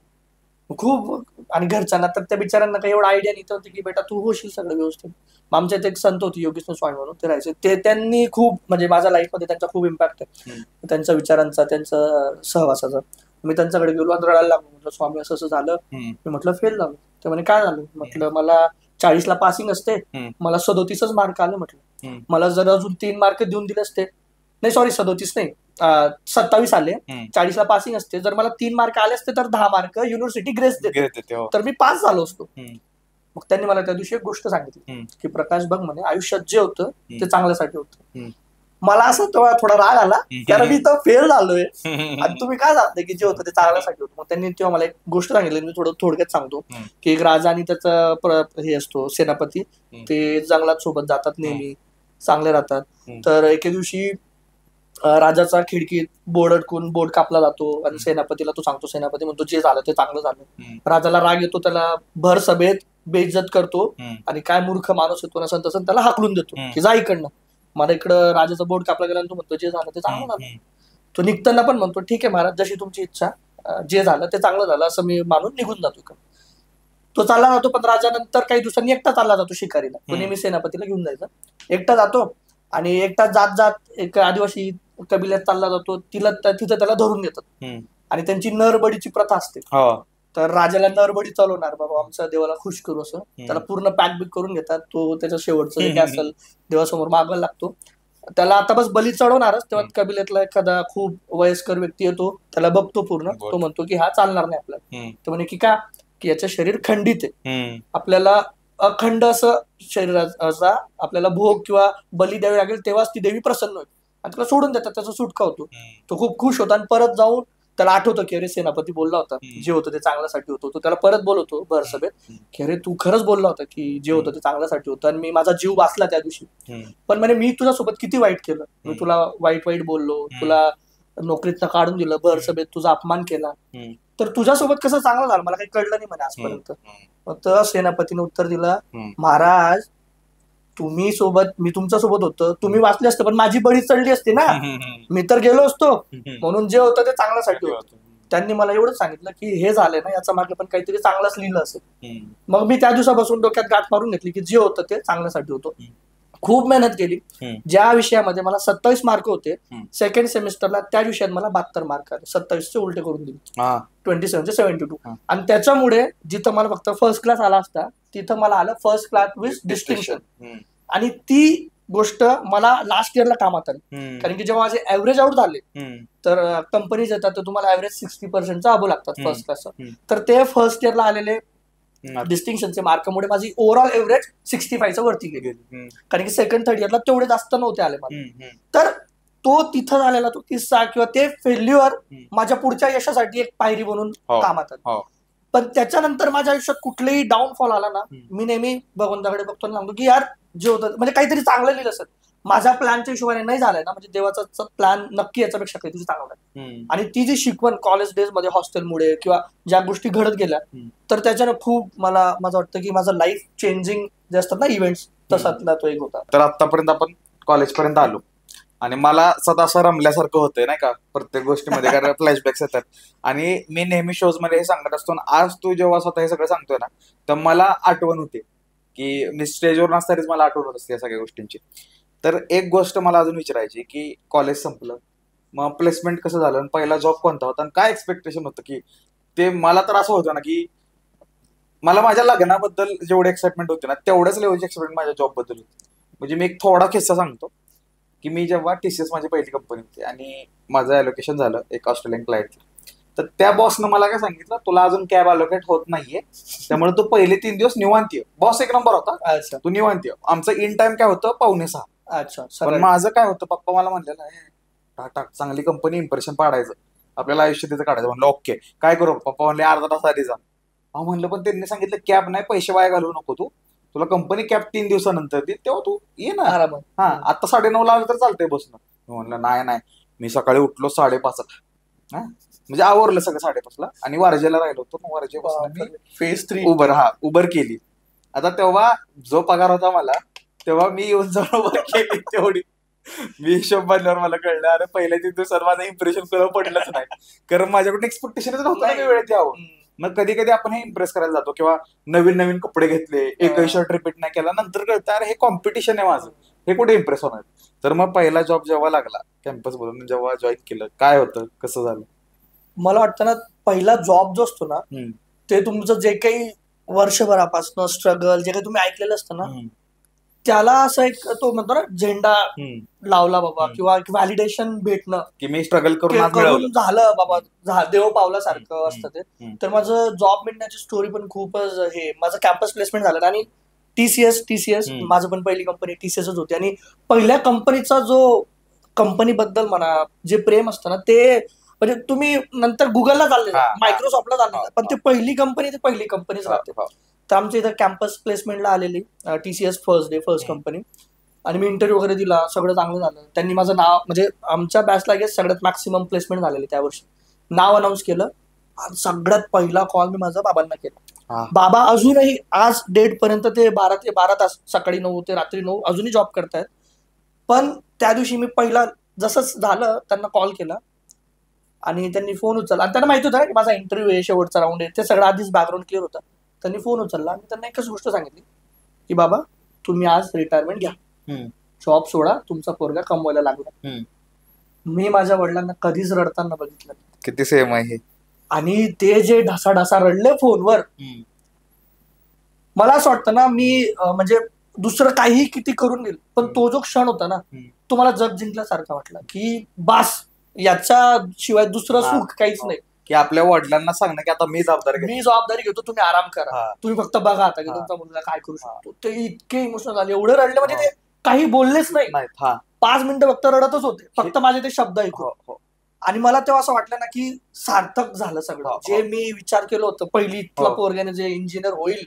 खूप, आणि घरच्यांना तर त्या बिचाऱ्यांना काही एवढं आयडिया नव्हती की बेटा तू होशील सगळं व्यवस्थित. आमच्या इथे एक संत होती योगेश्वर स्वामी म्हणून, ते राहायचे, ते त्यांनी खूप म्हणजे माझ्या लाईफमध्ये त्यांचा खूप इम्पॅक्ट आहे, त्यांच्या विचारांचा, त्यांचा सहवासाचा. मी त्यांच्याकडे गेलो आणि रडायला लागलो. म्हटलं स्वामी असं असं झालं. मी म्हटलं फेल झालो. ते म्हणे काय झालं. म्हटलं मला 40ला पासिंग असते, मला 37च मार्क आले. म्हटलं मला जर अजून 3 मार्क देऊन दिले असते, नाही सॉरी 37 नाही 27 आले, 40ला पासिंग असते, जर मला 3 मार्क आले असते तर 10 मार्क युनिव्हर्सिटी ग्रेस देते, तर मी पास झालो असतो. मग त्यांनी मला त्या दिवशी एक गोष्ट सांगितली की प्रकाश बघ म्हणे, आयुष्यात जे होतं ते चांगल्यासाठी होतं. मला असं तेव्हा थोडा राग आला, कारण मी तर फेल झालोय आणि तुम्ही काय सांगताय की जे होतं ते चांगल्यासाठी होतं. मग त्यांनी तेव्हा मला एक गोष्ट सांगितली, मी थोडक्यात सांगतो की एक राजा आणि त्याचा हे असतो सेनापती, ते जंगलात सोबत जातात नेहमी, चांगले राहतात. तर एके दिवशी राजाचा खिडकीत बोर्ड अडकून बोर्ड कापला जातो आणि सेनापतीला तो सांगतो. सेनापती म्हणतो जे झालं ते चांगलं झालं. राजाला राग येतो, त्याला भर सभेत बेइज्जत करतो आणि काय मूर्ख माणूस येतो नसन तसं त्याला हाकलून देतो की जा इकडनं. मला इकडं राजाचा बोर्ड कापला गेला आणि तो म्हणतो जे झालं ते चांगलं झालं. तो निघताना पण म्हणतो ठीक आहे महाराज, जशी तुमची इच्छा, जे झालं ते चांगलं झालं असं मी मानून निघून जातो. तो चालला जातो, पण राजा नंतर काही दिवसांनी एकटा चालला जातो शिकारीला. तो नेहमी सेनापतीला घेऊन जायचा, एकटा जातो आणि एकटा जात जात एक आदिवासी कबिल्यात चालला जातो. तिथं त्याला धरून घेतात आणि त्यांची नरबडीची प्रथा असते. तर राजाला नरबडी चालवणार बाबा, आमच्या देवाला खुश करू असं त्याला पूर्ण पॅक बिक करून घेतात. तो त्याच्या शेवटचं जे काय असेल देवासमोर मागायला लागतो. त्याला आता बस बली चढवणारच, तेव्हा कबिल्यातला एखादा खूप वयस्कर व्यक्ती येतो, त्याला बघतो पूर्ण. तो म्हणतो की हा चालणार नाही आपल्याला. तो म्हणे की का, की याचं शरीर खंडित आहे, आपल्याला अखंड असं शरीराचा आपल्याला भोग किंवा बली द्यावी लागेल, तेव्हाच ती देवी प्रसन्न होईल. आणि त्याला सोडून देतात, त्याचा सुटका होतो. तो खूप खुश होता आणि परत जाऊन त्याला आठवतं की अरे सेनापती बोलला होता जे होतं ते चांगल्यासाठी होतं. तो त्याला परत बोलवतो भर सभेत की अरे तू खरंच बोलला होता की जे होतं ते चांगल्यासाठी होतं आणि मी माझा जीव वाचला त्या दिवशी. पण म्हणे मी तुझ्यासोबत किती वाईट केलं, मी तुला वाईट बोललो, तुला नोकरीतनं काढून दिलं, भर सभेत तुझा अपमान केला, तर तुझ्यासोबत कसं चांगलं झालं मला काही कळलं नाही म्हणे आजपर्यंत. मग तर सेनापतीने उत्तर दिला, महाराज तुम्ही सोबत, मी तुमच्या सोबत होतं, तुम्ही वाचले असते पण माझी बळी चढली असते ना, मी तर गेलो असतो. म्हणून जे होतं ते चांगल्यासाठी होतं. त्यांनी मला एवढंच सांगितलं की हे झालंय ना, याचा मागे पण काहीतरी चांगलंच लिहिलं असेल. मग मी त्या दिवसापासून डोक्यात गाठ मारून घेतली की जे होतं ते चांगल्यासाठी होतं. खूप मेहनत केली. ज्या विषयामध्ये मला 27 मार्क होते सेकंड सेमिस्टरला, त्या विषयात मला 72 मार्क आले. 27चे उलटे करून दिले, 27चे 72. आणि त्याच्यामुळे जिथं मला फक्त फर्स्ट क्लास आला असता, तिथं मला आलं फर्स्ट क्लास विथ डिस्टिंक्शन. आणि ती गोष्ट मला लास्ट इयरला कामात आली, कारण की जेव्हा माझे ऍव्हरेज आउट झाले, तर कंपनीज येतात तर तुम्हाला ऍव्हरेज 60% अबो लागतात फर्स्ट क्लासचं. तर ते फर्स्ट इयरला आलेले डिस्टिंक्शनचे मार्कमुळे माझी ओव्हरऑल एव्हरेज 65च्या वरती गेली, कारण की सेकंड थर्ड इयरला तेवढे जास्त नव्हते आले मला. तर तो तिथं झालेला तो किस्सा किंवा ते फेल्युअर माझ्या पुढच्या यशासाठी एक पायरी बनून कामात आली. पण त्याच्यानंतर माझ्या आयुष्यात कुठलेही डाऊनफॉल आला ना, मी नेहमी भगवंताकडे बघतो आणि सांगतो की यार जे होतं म्हणजे काहीतरी चांगलं लिहिलं असेल, माझ्या प्लॅनच्या हिशोबाने नाही झालंय ना, म्हणजे देवाचा प्लॅन नक्की याच्यापेक्षा काहीतरी चांगला आहे. आणि ती जी शिकवण कॉलेज डेज मध्ये हॉस्टेलमुळे किंवा ज्या गोष्टी घडत गेल्या, तर त्याच्यानं खूप मला माझं वाटतं की माझं लाईफ चेंजिंग जे असतात ना इव्हेंट्स, तसातला तो एक होता. तर आतापर्यंत आपण कॉलेजपर्यंत आलो आणि मला सदा असं रमल्यासारखं होतंय नाही का प्रत्येक गोष्टीमध्ये, कारण फ्लॅशबॅक्स येतात. आणि मी नेहमी शोज मध्ये हे सांगत असतो, आज तू जेव्हा स्वतः हे सगळं सांगतोय ना, तर मला आठवण होते की मी स्टेजवर नसतानाच मला आठवण होत असते या सगळ्या गोष्टींची. तर एक गोष्ट मला अजून विचारायची की कॉलेज संपलं, मग प्लेसमेंट कसं झालं, आणि पहिला जॉब कोणता होता, आणि काय एक्सपेक्टेशन होतं की ते. मला तर असं होतं ना की मला माझ्या लग्नाबद्दल जेवढे एक्साइटमेंट होते ना, तेवढ्याच लेवलची एक्साइटमेंट माझ्या जॉब बद्दल होती. म्हणजे मी एक थोडा किस्सा सांगतो की मी जेव्हा TCS माझी पहिली कंपनी होती आणि माझं अलोकेशन झालं एक ऑस्ट्रेलियन क्लायंटला, तर त्या बॉसनं मला काय सांगितलं, तुला अजून कॅब अलोकेट होत नाहीये, त्यामुळे तू पहिले 3 दिवस निवांत ये. बॉस एक नंबर होता, तू निवांत ये. आमचं इन टाइम काय होतं 5:45. पण माझं काय होतं, पप्पा मला म्हणलेलं टाटा चांगली कंपनी, इम्प्रेशन पाडायचं, आपल्याला आयुष्य तिथं काढायचं. म्हणलं ओके काय करू, पप्पा म्हणले अर्धा तास आधी जा. म्हणलं पण त्यांनी सांगितलं कॅब नाही, पैसे वाया घालवू नको तू, तुला कंपनी कॅब 3 दिवसानंतर देईल, तेव्हा तू ये ना. हा आता 9:30 आलं तर चालतंय बसणं. म्हणलं नाही, मी सकाळी उठलो 5:30, म्हणजे आवरलं सगळं 5:30ला, आणि वारजेला राहिलो होतो. मग वारजेपासून फेज 3 उबर केली. आता तेव्हा जो पगार होता मला, तेव्हा मी येऊन जाऊन उबर केली तेवढी. मी हिशोब बांधल्यावर मला कळलं अरे पहिल्या 3 दिवसात माझं इम्प्रेशन तुला पडलंच नाही, कारण माझ्याकडून एक्सपेक्टेशनच नव्हतं मी वेळेत यावं. मग कधी कधी आपण हे इम्प्रेस करायला जातो, किंवा नवीन कपडे घेतले, एकही शर्ट रिपीट नाही केला, नंतर कळतं अरे हे कॉम्पिटिशन आहे माझं, हे कुठे इम्प्रेस होणार. तर मग पहिला जॉब जेव्हा लागला कॅम्पस मधून, जेव्हा जॉईन केलं, काय होतं, कसं झालं? मला वाटतं ना, पहिला जॉब जो असतो ना, ते तुमचं जे काही वर्षभरापासून स्ट्रगल जे काही तुम्ही ऐकलेलं असतं ना, त्याला असं एक तो म्हणतो ना झेंडा लावला बाबा, किंवा व्हॅलिडेशन भेटणं की मी स्ट्रगल करून झालं बाबा, देव पावलासारखं असतं ते. तर माझं जॉब मिळण्याची स्टोरी पण खूपच हे, माझं कॅम्पस प्लेसमेंट झालं आणि टीसीएस माझं पण पहिली कंपनी टीसीएसच होती. आणि पहिल्या कंपनीचा जो कंपनी बद्दल म्हणा जे प्रेम असतं ना, ते म्हणजे तुम्ही नंतर गुगलला चालले, मायक्रोसॉफ्टला चालले, पण ते पहिली कंपनीच राहते. तर आमच्या इथं कॅम्पस प्लेसमेंटला आलेली टीसीएस फर्स्ट कंपनी, आणि मी इंटरव्ह्यू वगैरे दिला, सगळं चांगलं झालं. त्यांनी माझं नाव, म्हणजे आमच्या बॅचला गेस सगळ्यात मॅक्सिमम प्लेसमेंट झालेली त्या वर्षी, नाव अनाऊन्स केलं. आणि सगळ्यात पहिला कॉल मी माझ्या बाबांना केला. बाबा अजूनही आज डेट पर्यंत ते 12 तास, सकाळी 9 ते रात्री 9 अजूनही जॉब करतायत. पण त्या दिवशी मी पहिला जसं झालं त्यांना कॉल केला आणि त्यांनी फोन उचलला. आणि त्यांना माहिती होतं की माझा इंटरव्ह्यू आहे, शेवटचा राऊंड आहे, ते सगळं आधीच बॅकग्राऊंड क्लिअर होता. त्यांनी फोन उचलला आणि त्यांना एकच गोष्ट सांगितली की बाबा तुम्ही आज रिटायरमेंट घ्या, जॉब सोडा, तुमचा पोरगा कमवायला लागला. मी माझ्या वडिलांना कधीच रडताना बघितलं. किती सेम आहे. आणि ते जे ढासा रडले फोनवर, मला असं वाटतं ना, मी म्हणजे दुसरं काही किती करून देईल, पण तो जो क्षण होता ना, तो मला जग जिंकल्यासारखा वाटला की बास, याच्या शिवाय दुसरं सुख काहीच नाही. की आपल्या वडिलांना सांगणं की आता मी जबाबदारी घेतो, तुम्ही आराम करा, तुम्ही फक्त बघा आता की तुमचा मुलगा काय करू शकतो. ते इतके इमोशनल झाले, एवढे रडले, म्हणजे ते काही बोललेच नाही. 5 मिनिटं फक्त रडतच होते, फक्त माझे ते शब्द ऐकून. आणि मला तेव्हा असं वाटलं ना की सार्थक झालं सगळं. जे मी विचार केलं होतं पहिलीतल्या पोरग्याने, जे इंजिनियर होईल,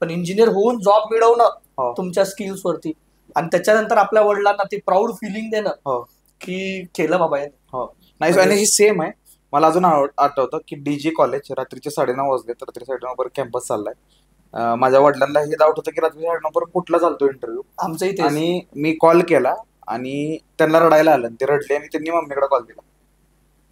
पण इंजिनियर होऊन जॉब मिळवणं तुमच्या स्किल्स वरती, आणि त्याच्यानंतर आपल्या वडिलांना ते प्राऊड फिलिंग देणं की केलं बाबा याने. नाही, आणि ही सेम आहे. मला अजून आठवतं की डीजी कॉलेज, रात्रीचे 9:30 वाजले, तर रात्री 9:30 पर्यंत कॅम्पस चाललाय. माझ्या वडिलांना हे डाऊट होतं की रात्री 9:30 पर्यंत कुठला चालतो इंटरव्ह्यू आमच्या इथे. आणि मी कॉल केला आणि त्यांना रडायला आलं, ते रडले आणि त्यांनी मम्मीकडे कॉल केला.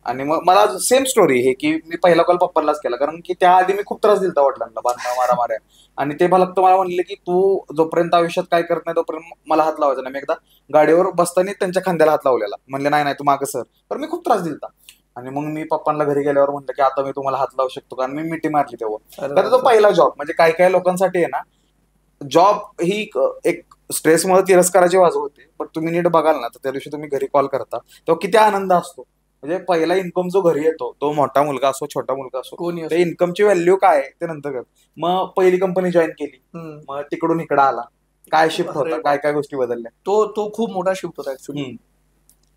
आणि मग मला सेम स्टोरी हे की मी पहिला कॉल पप्पांनाच केला, कारण की त्याआधी मी खूप त्रास दिला वडिलांना, बांधणं मारामाऱ्या. आणि ते फक्त मला म्हणले की तू जोपर्यंत आयुष्यात काय करत नाही तोपर्यंत मला हात लावायचा नाही. मी एकदा गाडीवर बसताना त्यांच्या खांद्याला हात लावलेला, म्हणले नाही तू मागं सर. तर मी खूप त्रास दिला. आणि मग मी पप्पांना घरी गेल्यावर म्हटलं की आता मी तुम्हाला हात लावू शकतो का, आणि मी मिठी मारली तेव्हा. तर तो पहिला जॉब, म्हणजे काही लोकांसाठी आहे ना, जॉब ही एक स्ट्रेसमुळे तिरस्काराची बाजू होते, पण तुम्ही नीट बघाल ना तर त्या दिवशी तुम्ही घरी कॉल करता तेव्हा किती आनंद असतो. म्हणजे पहिला इन्कम जो घरी येतो, तो मोठा मुलगा असो छोटा मुलगा असो, त्या इन्कमची व्हॅल्यू काय आहे ते नंतर करत. मग पहिली कंपनी जॉईन केली, मग तिकडून इकडे आला, काय शिफ्ट होता, काय गोष्टी बदलल्या. तो खूप मोठा शिफ्ट होता ऍक्च्युली.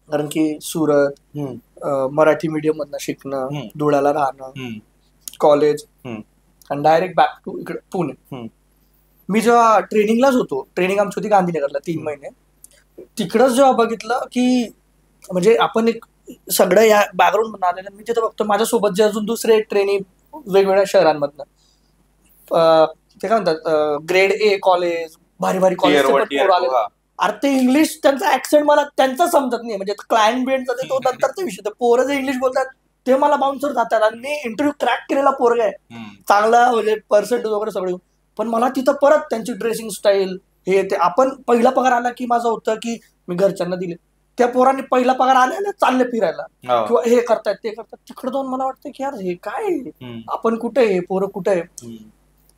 कारण की सुरत, मराठी मीडियम मधनं शिकणं, धुळ्याला राहणं, कॉलेज, आणि डायरेक्ट बॅक टू इकडे पुणे. मी जेव्हा ट्रेनिंगलाच होतो, ट्रेनिंग आमची होती गांधीनगरला 3 महिने, तिकडंच जेव्हा बघितलं की म्हणजे आपण एक सगळं या बॅकग्राऊंड मधून आलेलं, मी तिथं बघतो माझ्यासोबत जे अजून दुसरे ट्रेनिंग वेगवेगळ्या शहरांमधनं, ते काय म्हणतात ग्रेड A कॉलेज, भारी कॉलेज आले. अरे ते इंग्लिश, त्यांचा ऍक्सेंट मला त्यांचा समजत नाही, म्हणजे क्लायंट बेंडचा तो नंतरचा विषय. पोरं जे इंग्लिश बोलतात ते मला बाउन्सर जातात, आणि मी इंटरव्ह्यू क्रॅक केलेला पोरगा आहे, चांगला म्हणजे पर्सेंटेज वगैरे सगळं, पण मला तिथं परत त्यांची ड्रेसिंग स्टाईल हे ते. आपण पहिला पगार आला की माझं होतं की मी घरच्यांना दिले, त्या पोरांनी पहिला पगार आले चालले फिरायला किंवा हे करतायत ते करतात. तिकडे जाऊन मला वाटतं की यार हे काय, आपण कुठे आहे, पोरं कुठे आहे.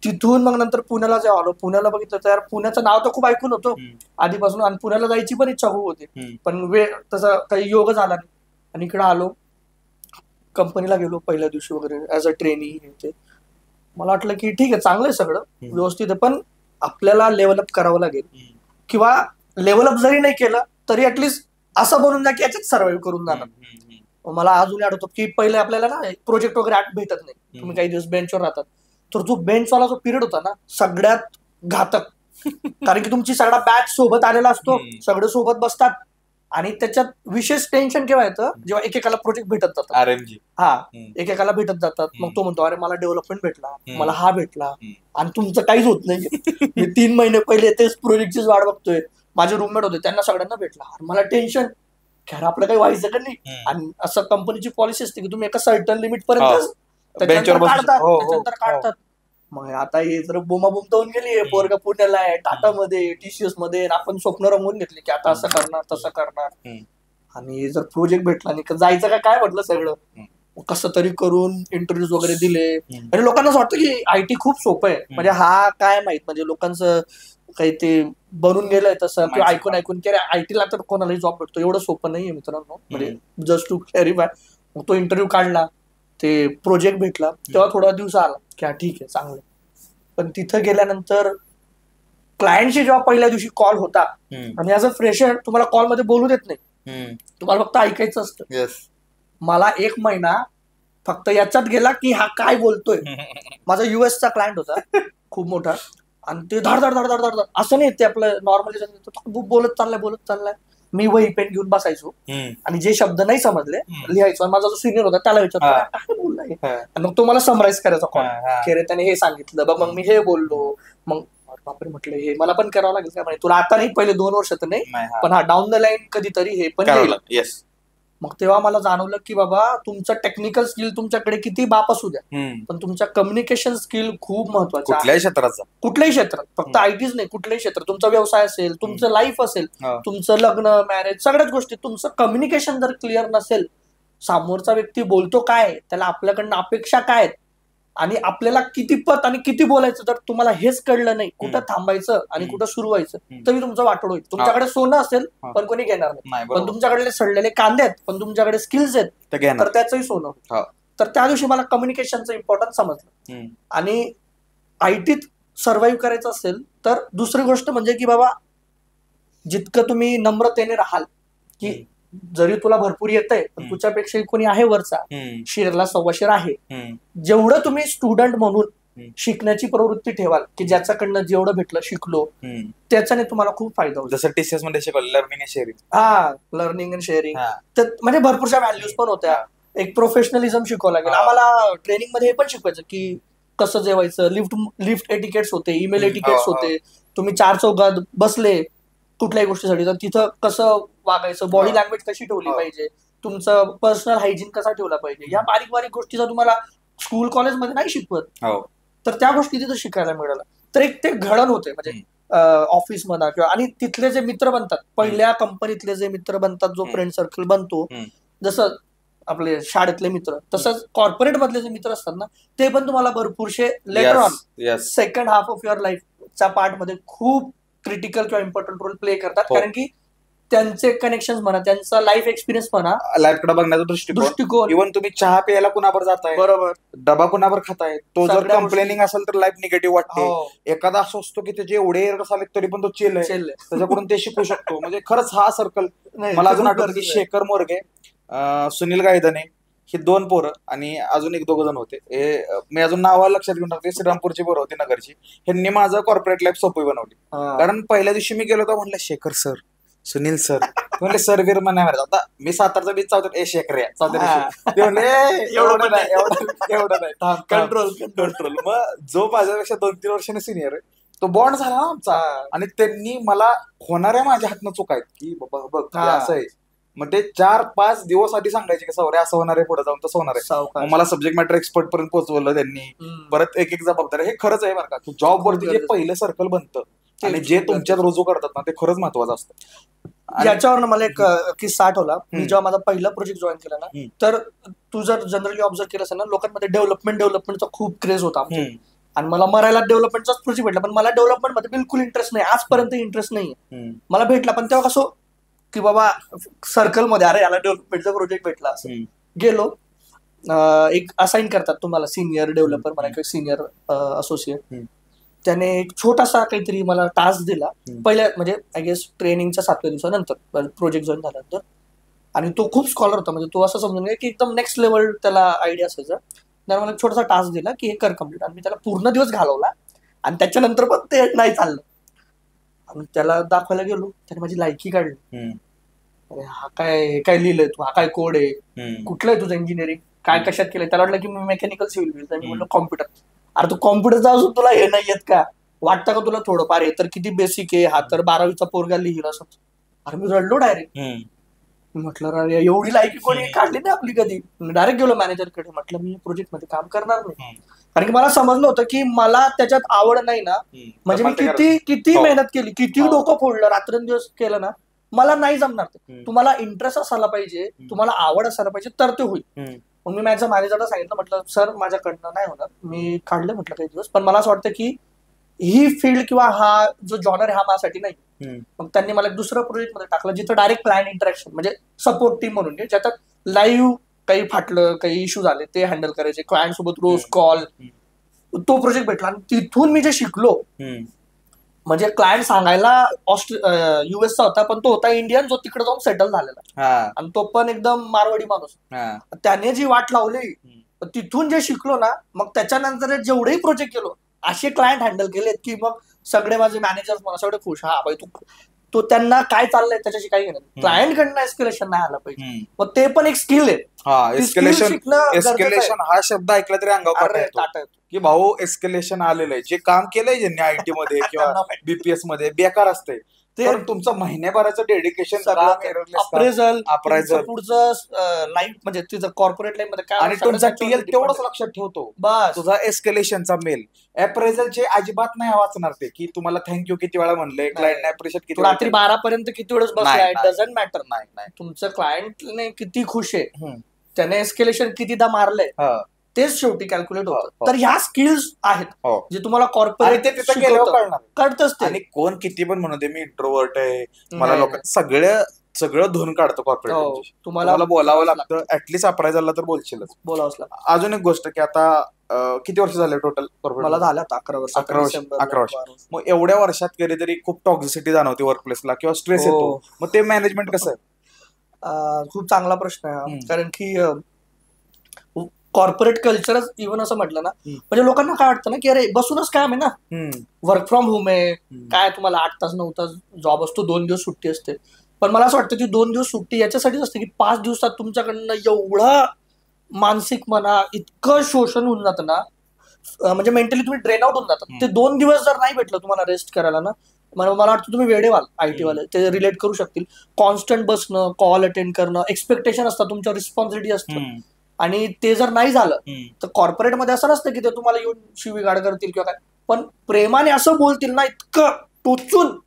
तिथून मग नंतर पुण्याला जेव्हा आलो, पुण्याला बघितलं तर पुण्याचं नाव तर खूप ऐकून होतं आधीपासून, आणि पुण्याला जायची पण इच्छा खूप होती, पण वेळ तसा काही योग झाला नाही. आणि इकडे आलो, कंपनीला गेलो पहिल्या दिवशी वगैरे ऍज अ ट्रेनी. ते मला वाटलं की ठीक आहे, चांगलं आहे सगळं व्यवस्थित आहे, पण आपल्याला लेव्हलअप करावं लागेल, किंवा लेव्हलअप जरी नाही केलं तरी ऍटलिस्ट असं बनून जा की याच्यात सर्व्हाइव्ह करून जाणार. मला अजून आठवतं की पहिले आपल्याला ना प्रोजेक्ट वगैरे भेटत नाही, तुम्ही काही दिवस बेंचवर राहतात, तर जो बेंचवाला जो पिरियड होता ना सगळ्यात घातक. कारण की तुमची सगळा बॅच सोबत आलेला असतो, सगळे सोबत बसतात, आणि त्याच्यात विशेष टेन्शन केव्हा येतं जेव्हा एकेकाला प्रोजेक्ट भेटत जातात. एकेकाला भेटत जातात, मग तो म्हणतो अरे मला डेव्हलपमेंट भेटला, मला हा भेटला, आणि तुमचं काहीच होत नाही. मी 3 महिने पहिले तेच प्रोजेक्टचीच वाट बघतोय. माझे रूममेट होते, त्यांना सगळ्यांना भेटला, मला टेन्शन खरं आपलं काही व्हायचं का नाही. आणि असं कंपनीची पॉलिसी असते की तुम्ही एका सर्टन लिमिट पर्यंत त्याच्यानंतर काढतात. मग आता हे जर बोमाबोम होऊन गेली, पोरगा पुण्याला आहे, टाटामध्ये, टीसीएस मध्ये, आपण स्वप्न रंगवून घेतली की आता असं करणार तसं करणार, आणि जर प्रोजेक्ट भेटला नाही जायचं काय म्हटलं सगळं. कसं तरी करून इंटरव्ह्यूज वगैरे दिले. आणि लोकांना असं वाटतं की आयटी खूप सोपं आहे, म्हणजे हा काय माहित, म्हणजे लोकांचं काही ते बनून गेलंय तसं, किंवा ऐकून ऐकून की आयटीला तर कोणालाही जॉब भेटतो, एवढं सोपं नाहीये मित्रांनो. म्हणजे जस्ट टू क्लॅरिफाय. मग तो इंटरव्ह्यू काढला, ते प्रोजेक्ट भेटला, तेव्हा थोडा दिवस आला की हा ठीक आहे चांगलं. पण तिथं गेल्यानंतर क्लायंटशी जेव्हा पहिल्या दिवशी कॉल होता, आणि ऍज अ फ्रेशर तुम्हाला कॉलमध्ये बोलू देत नाही, तुम्हाला फक्त ऐकायचं असतं. मला 1 महिना फक्त याच्यात गेला की हा काय बोलतोय. माझा युएसचा क्लायंट होता खूप मोठा, आणि ते धड धड धड धड धड असं नाही, ते आपलं नॉर्मली बोलत चाललाय. मी वही पेन घेऊन बसायचो आणि जे शब्द नाही समजले लिहायचो, आणि माझा जो सिनियर होता त्याला विचारतो काय बोललाय, आणि मग तो मला समराईज करायचा कॉल, की रे त्याने हे सांगितलं बघ, मग मी हे बोललो. मग बापरे म्हटलं हे मला पण करावं लागेल का, म्हणजे तुला आता नाही, पहिले 2 वर्ष तर नाही, पण हा डाऊन द लाईन कधीतरी हे पण येईल. मग तेव्हा मला जाणवलं की बाबा तुमचं टेक्निकल स्किल तुमच्याकडे किती बाप असू द्या, पण तुमच्या कम्युनिकेशन स्किल खूप महत्वाचं आहे. कुठल्याही क्षेत्रात, फक्त आयटीच नाही, कुठल्याही क्षेत्रात, तुमचा व्यवसाय असेल, तुमचं लाईफ असेल, तुमचं लग्न, मॅरेज, सगळ्याच गोष्टी, तुमचं कम्युनिकेशन जर क्लिअर नसेल, समोरचा व्यक्ती बोलतो काय, त्याला आपल्याकडनं अपेक्षा काय आहेत, आणि आपल्याला किती पत आणि किती बोलायचं, जर तुम्हाला हेच कळलं नाही, कुठं थांबायचं आणि कुठं सुरू व्हायचं, तरी तुमचं वाटोळ होईल. तुमच्याकडे सोनं असेल पण कोणी घेणार नाही, पण तुमच्याकडे सडलेले कांदे आहेत पण तुमच्याकडे स्किल्स आहेत तर त्याचंही सोनं. तर त्या दिवशी मला कम्युनिकेशनचं इम्पॉर्टन्स समजलं. आणि आयटीत सर्व्हाइव्ह करायचं असेल तर दुसरी गोष्ट म्हणजे की बाबा जितकं तुम्ही नम्रतेने राहाल, की जरी तुला भरपूर येतंय पण तुझ्यापेक्षा कोणी आहे वरचा, शेरला 1.25 शेर आहे, जेवढं तुम्ही स्टुडंट म्हणून शिकण्याची प्रवृत्ती ठेवाल, की ज्याच्याकडनं जेवढं भेटलं शिकलो, त्याच्याने तुम्हाला खूप फायदा होतो. जसं टीसीएस मध्ये शिकवलं learning and sharing. Learning and sharing, तर म्हणजे भरपूरशा व्हॅल्यूज पण होत्या. एक प्रोफेशनलिझम शिकवला गेला आम्हाला. ट्रेनिंग मध्ये हे पण शिकवायचं की कसं जेवायचं, लिफ्ट एटिकेट्स होते, ईमेल एटिकेट्स होते. तुम्ही 4 चौघात बसले कुठल्याही गोष्टीसाठी तर तिथं कसं वागायचं, बॉडी लँग्वेज कशी ठेवली पाहिजे, तुमचं पर्सनल हायजीन कसा ठेवला पाहिजे, या बारीक बारीक गोष्टी जर तुम्हाला स्कूल कॉलेजमध्ये नाही शिकवत, तर त्या गोष्टी तिथं शिकायला मिळाल्या. तर एक ते घडण होते, म्हणजे ऑफिस म्हणा किंवा, आणि तिथले जे मित्र बनतात, पहिल्या कंपनीतले जे मित्र बनतात, जो फ्रेंड सर्कल बनतो, जसं आपले शाळेतले मित्र, तसंच कॉर्पोरेट मधले जे मित्र असतात ना, ते पण तुम्हाला भरपूरशे letter on second half of your लाईफच्या पार्ट मध्ये खूप क्रिटिकल किंवा इम्पॉर्टंट रोल प्ले करतात. कारण की त्यांचे कनेक्शन म्हणा, त्यांचा लाईफ एक्सपिरियन्स म्हणा, लाईफकडे बघण्याचा दृष्टिकोन, इव्हन तुम्ही चहा प्यायला कुणावर जाताय, बरोबर, डबा कुणावर खाताय, तो जर कंप्लेनिंग असेल तर लाईफ निगेटिव्ह वाटते. एखादा असं असतो की त्याचे एवढे एरर्स आले तरी पण तो चिल आहे, त्याच्याकडून ते शिकू शकतो. म्हणजे खरंच हा सर्कल मला अजून आठवतं की शेखर मोरगे, सुनील गायधने, ही 2 पोरं आणि अजून 1-2 जण होते. हे मी अजून नाव लक्षात घेऊन टाकते, श्रीरामपूरची पोरं होती, नगरची. ह्यांनी माझं कॉर्पोरेट लाईफ सोपी बनवली. कारण पहिल्या दिवशी मी गेलो होतो, म्हणलं शेखर सर, सुनील सर, म्हणले सर वीर म्हणायला. आता मी सातारचा बीच चावतो, शेखर या ते म्हणले एवढं नाही, कंट्रोल. मग जो माझ्यापेक्षा 2-3 वर्षाने सिनियर आहे, तो बॉन्ड झाला ना आमचा, आणि त्यांनी मला होणाऱ्या माझ्या हातनं चुकायत की बाबा बघ असं आहे. मग ते 4-5 दिवस आधी सांगायचे की सौर्या असं होणार आहे, पुढे जाऊन तसं होणार आहे. मग मला सब्जेक्ट मॅटर एक्सपर्ट पर्यंत पोहोचवलं त्यांनी. परत एक जबाबदारी. हे खरंच आहे बरं का, की जॉब वरती जे पहिलं सर्कल बनतं आणि जे तुमच्यात रुजू करतात ना, ते खरंच महत्वाचं असतं. याच्यावर मला एक किस्सा आठवला. मी जेव्हा माझा पहिला प्रोजेक्ट जॉईन केला ना, तर तू जर जनरली ऑब्झर्व केलं असेल ना, लोकांमध्ये डेव्हलपमेंटचा खूप क्रेज होता आमच्या. आणि मला मरायला डेव्हलपमेंटचाच प्रोजेक्ट भेटला, पण मला डेव्हलपमेंट मध्ये बिलकुल इंटरेस्ट नाही, आजपर्यंत इंटरेस्ट नाहीये. मला भेटला पण तेव्हा कसं की बाबा सर्कल मध्ये अरे याला डेव्हलपमेंटचा प्रोजेक्ट भेटला, असं गेलो. एक असाइन करतात तुम्हाला सिनियर डेव्हलपर म्हणा किंवा सिनियर असोसिएट. त्याने एक छोटासा काहीतरी मला टास्क दिला पहिल्या, म्हणजे आय गेस ट्रेनिंगच्या 7व्या दिवसानंतर, प्रोजेक्ट जॉईन झाल्यानंतर. आणि तो खूप स्कॉलर होता, म्हणजे तो असं समजून घ्या की एकदम नेक्स्ट लेवल त्याला आयडिया असायचा. त्याने मला एक छोटासा टास्क दिला की हे कर कम्प्लीट, आणि मी त्याला पूर्ण दिवस घालवला. आणि त्याच्यानंतर पण ते नाही चाललं. आणि त्याला दाखवायला गेलो, त्याने माझी लायकी काढली. अरे हा काय लिहिलंय तू, हा काय कोड आहे, कुठलं आहे तुझं इंजिनिअरिंग, काय कशात केलंय. त्याला वाटलं की मी मेकॅनिकल सिव्हिल बिल. त्यांनी म्हणलं कॉम्प्युटर. अरे तू कॉम्प्युटरचा असून तुला हे नाही येत का, वाटतं का तुला थोडंफार, हे तर किती बेसिक आहे, हा तर 12वीचा पोरगा लिहिला असं. अरे मी रडलो डायरेक्ट. म्हटलं अरे एवढी लायकी कोणी काढली नाही आपली कधी. डायरेक्ट गेलो मॅनेजरकडे, म्हटलं मी प्रोजेक्ट मध्ये काम करणार नाही. कारण की मला समजलं होतं की मला त्याच्यात आवड नाही ना, म्हणजे मी किती मेहनत केली, किती डोकं फोडलं, रात्रंदिवस केलं ना, मला नाही जमणार ते. तुम्हाला इंटरेस्ट असायला पाहिजे, तुम्हाला आवड असायला पाहिजे, तर ते होईल. मग मी माझ्या मॅनेजरला सांगितलं, म्हटलं सर माझ्याकडनं नाही होणार, मी काढले म्हटलं काही दिवस, पण मला असं वाटतं की ही फील्ड किंवा हा जो जॉनर हा माझ्यासाठी नाही. मग त्यांनी मला एक दुसऱ्या प्रोजेक्ट मध्ये टाकलं जिथं डायरेक्ट क्लायंट इंटरॅक्शन, म्हणजे सपोर्ट टीम म्हणून ज्याच्यात लाईव्ह काही फाटलं, काही इश्यू झाले ते हँडल करायचे, क्लायंट सोबत रोज कॉल, तो प्रोजेक्ट भेटला. आणि तिथून मी जे शिकलो, म्हणजे क्लायंट सांगायला युएसचा होता, पण तो होता इंडियन, जो तिकडे जाऊन सेटल झालेला, आणि तो पण एकदम मारवाडी माणूस. त्याने जी वाट लावली, तिथून जे शिकलो ना, मग त्याच्यानंतर जेवढेही प्रोजेक्ट केलो असे क्लायंट हँडल केलेत की मग सगळे माझे मॅनेजर्स मला सगळे खुश. हा भाई तो त्यांना काय चाललंय त्याच्याशी काही घेणं, क्लायंट कडनं एस्केलेशन नाही आलं पाहिजे. मग ते पण एक स्किल आहे. एस्केलेशन हा शब्द ऐकला तरी अंगावर येतो की भाऊ एस्केलेशन आलेलं आहे. जे काम केलंय ज्यांनी आयटी मध्ये किंवा बीपीएस मध्ये बेकार असते, तर तुमचं महिन्याभराचं डेडिकेशन, अप्रेझल, पुढचं लाईफ म्हणजे तिचं कॉर्पोरेट लाईफ मध्ये काय, आणि तुमचा टीएल तेवढंच लक्षात ठेवतो, तुझा एस्केलेशनचा मेल. अप्रेझलचे अजिबात नाही वाचणार ते की तुम्हाला थँक्यू किती वेळा म्हणलंय, क्लायंटने अप्रिशिएट किती, रात्री 12 पर्यंत किती वेळेस बसलाय, डझंट मॅटर. नाही, तुमचं क्लायंटने किती खुश आहे, त्याने एस्केलेशन कितीदा मारलंय, तेच शेवटी कॅल्क्युलेट होतं. तर ह्या स्किल्स आहेत जे तुम्हाला कॉर्पोरेट कळतच. आणि कोण किती पण म्हणू दे, मी इंट्रोवर्ट आहे, मला लोक सगळं धुवून काढतो कॉर्पोरेट. तुम्हाला बोलावं लागतं, ऍटलीस्ट अप्रायझलला तर बोलावंच लागतं. अजून एक गोष्ट की आता किती वर्ष झाले टोटल कॉर्पोरेट? मला झालं 11 वर्ष. मग एवढ्या वर्षात कधीतरी खूप टॉक्झिसिटी जाणवते वर्कप्लेसला किंवा स्ट्रेस येतो, मग ते मॅनेजमेंट कसं आहे? खूप चांगला प्रश्न आहे, कारण की कॉर्पोरेट कल्चरच इव्हन असं म्हटलं ना, म्हणजे लोकांना काय वाटतं ना की अरे बसूनच काम आहे ना, वर्क फ्रॉम होम आहे, काय तुम्हाला 8 तास 9 तास जॉब असतो, 2 दिवस सुट्टी असते. पण मला असं वाटतं की 2 दिवस सुट्टी याच्यासाठीच असते की 5 दिवसात तुमच्याकडनं एवढं मानसिक म्हणा इतकं शोषण होऊन जातं ना, म्हणजे मेंटली तुम्ही ड्रेन आउट होऊन जातात. ते 2 दिवस जर नाही भेटलं तुम्हाला रेस्ट करायला ना, मला वाटतं तुम्ही वेडे व्हाल. आयटी वाले ते रिलेट करू शकतील. कॉन्स्टंट बसणं, कॉल अटेंड करणं, एक्सपेक्टेशन असतात, तुमच्या रिस्पॉन्सिबिलिटी असतं, आणि ते जर नाही झालं तर कॉर्पोरेटमध्ये असं नसतं की ते तुम्हाला येऊन शिवीगाळ करतील किंवा काय, पण प्रेमाने असं बोलतील ना, इतकं टोचून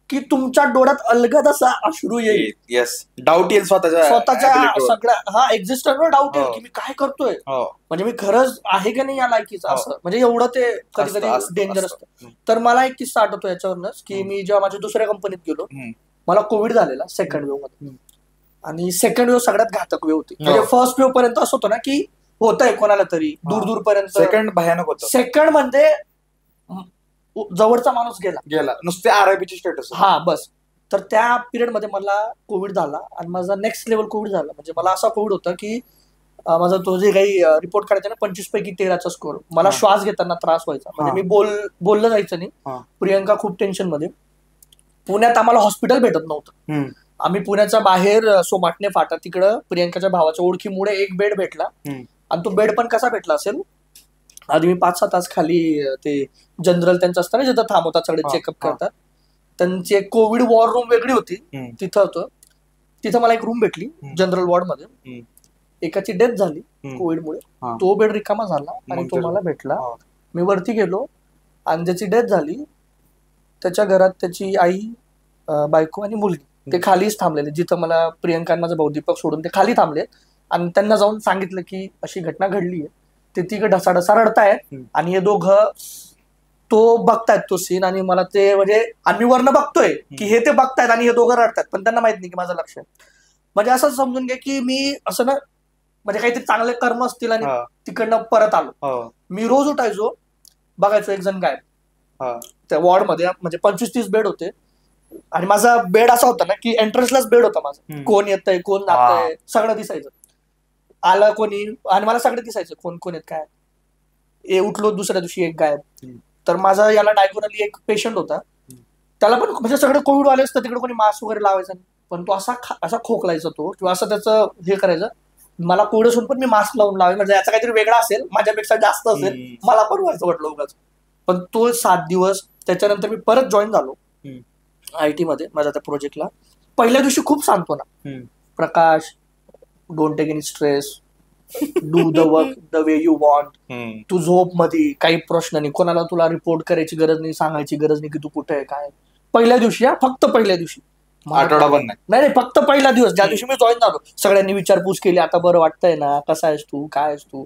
की तुमच्या डोळ्यात अलगद असा अश्रू येईल. येस, डाऊट येईल स्वतःच्या सगळ्या एक्झिस्टन्सवर डाऊट येईल की मी काय करतोय, म्हणजे मी खरंच आहे की नाही या लायकीचं, असं म्हणजे एवढं ते कधी कधी डेंजर असतं. तर मला एक किस्सा आठवतो याच्यावरनच की मी जेव्हा माझ्या दुसऱ्या कंपनीत गेलो, मला कोविड झालेला सेकंड वेव्ह मध्ये, आणि सेकंड वेव्ह सगळ्यात घातक वेव्ह होती. म्हणजे फर्स्ट वेव्ह पर्यंत असं होतं ना की होतंय कोणाला तरी दूर पर्यंत, सेकंड भयानक होतं. सेकंड म्हणजे जवळचा माणूस गेला, नुसते आरआयपीची स्टेटस. हा बस. तर त्या पिरियड मध्ये मला कोविड झाला, आणि माझा नेक्स्ट लेवल कोविड झाला. म्हणजे मला असा कोविड होता की माझा तो जे काही रिपोर्ट काढायचा ना 25 पैकी 13चा स्कोर, मला श्वास घेताना त्रास व्हायचा, म्हणजे मी बोललं जायचं नाही. प्रियंका खूप टेन्शन मध्ये. पुण्यात आम्हाला हॉस्पिटल भेटत नव्हतं. आम्ही पुण्याच्या बाहेर सोमाटणे फाटा तिकडं प्रियंकाच्या भावाच्या ओळखीमुळे एक बेड भेटला, आणि तो बेड पण कसा भेटला असेल, आधी मी 5-6 तास खाली ते जनरल त्यांचं असतं ना जिथं थांबवतात सगळे चेकअप करतात, त्यांची एक कोविड वॉर रूम वेगळी होती, तिथं होतं. तिथं मला एक रूम भेटली जनरल वॉर्ड मध्ये. एकाची डेथ झाली कोविडमुळे, तो बेड रिकामा झाला आणि तो मला भेटला. मी वरती गेलो, आणि ज्याची डेथ झाली त्याच्या घरात त्याची आई, बायको आणि मुलगी ते खालीच थांबलेले, जिथं मला प्रियंका माझा भाऊ दीपक सोडून ते खाली थांबले. आणि त्यांना जाऊन सांगितलं की अशी घटना घडली आहे. ते तिघं ढसाढसा रडतायत, आणि हे दोघं तो बघतायत तो सीन, आणि मला ते म्हणजे आम्ही वरनं बघतोय की हे ते बघतायत आणि हे दोघं रडतायत, पण त्यांना माहित नाही की माझं लक्ष आहे. म्हणजे असं समजून घ्या की मी असं ना, म्हणजे काहीतरी चांगले कर्म असतील आणि तिकडनं परत आलो. मी रोज उठायचो, बघायचो एक जण गायब त्या वॉर्ड मध्ये, म्हणजे 25-30 बेड होते, आणि माझा बेड असा होता ना की एंट्रन्सलाच बेड होता माझा. कोण येतंय कोण जातंय सगळं दिसायचं, आलं कोणी, आणि मला सगळं दिसायचं कोण कोण येत काय. उठलो दुसऱ्या दिवशी एक गायब. तर माझा याला डायगोनली एक पेशंट होता, त्याला पण म्हणजे सगळे कोविड वाले असतं, तिकडे कोणी मास्क वगैरे लावायचा नाही, पण तो असा खोकलायचा तो, किंवा असं त्याचं हे करायचं. मला कोविड असून पण मी मास्क लावून लावायचं, म्हणजे याचा काहीतरी वेगळा असेल, माझ्यापेक्षा जास्त असेल, मला पण व्हायचं वाटलं उगाच. पण तो 7 दिवस, त्याच्यानंतर मी परत जॉईन झालो आयटी मध्ये माझ्या त्या प्रोजेक्टला. पहिल्या दिवशी खूप सांत्वना, Prakash, don't take any stress, do the work the way you want, तू झोप मध्ये, काही प्रश्न नाही, कोणाला तुला रिपोर्ट करायची गरज नाही, सांगायची गरज नाही की तू कुठे आहे काय. पहिल्या दिवशी, फक्त पहिल्या दिवशी. आठवडा पण नाही. नाही फक्त पहिला दिवस ज्या दिवशी मी जॉईन झालो सगळ्यांनी विचारपूस केली, आता बरं वाटतंय ना, कसा आहेस तू, काय आहेस तू.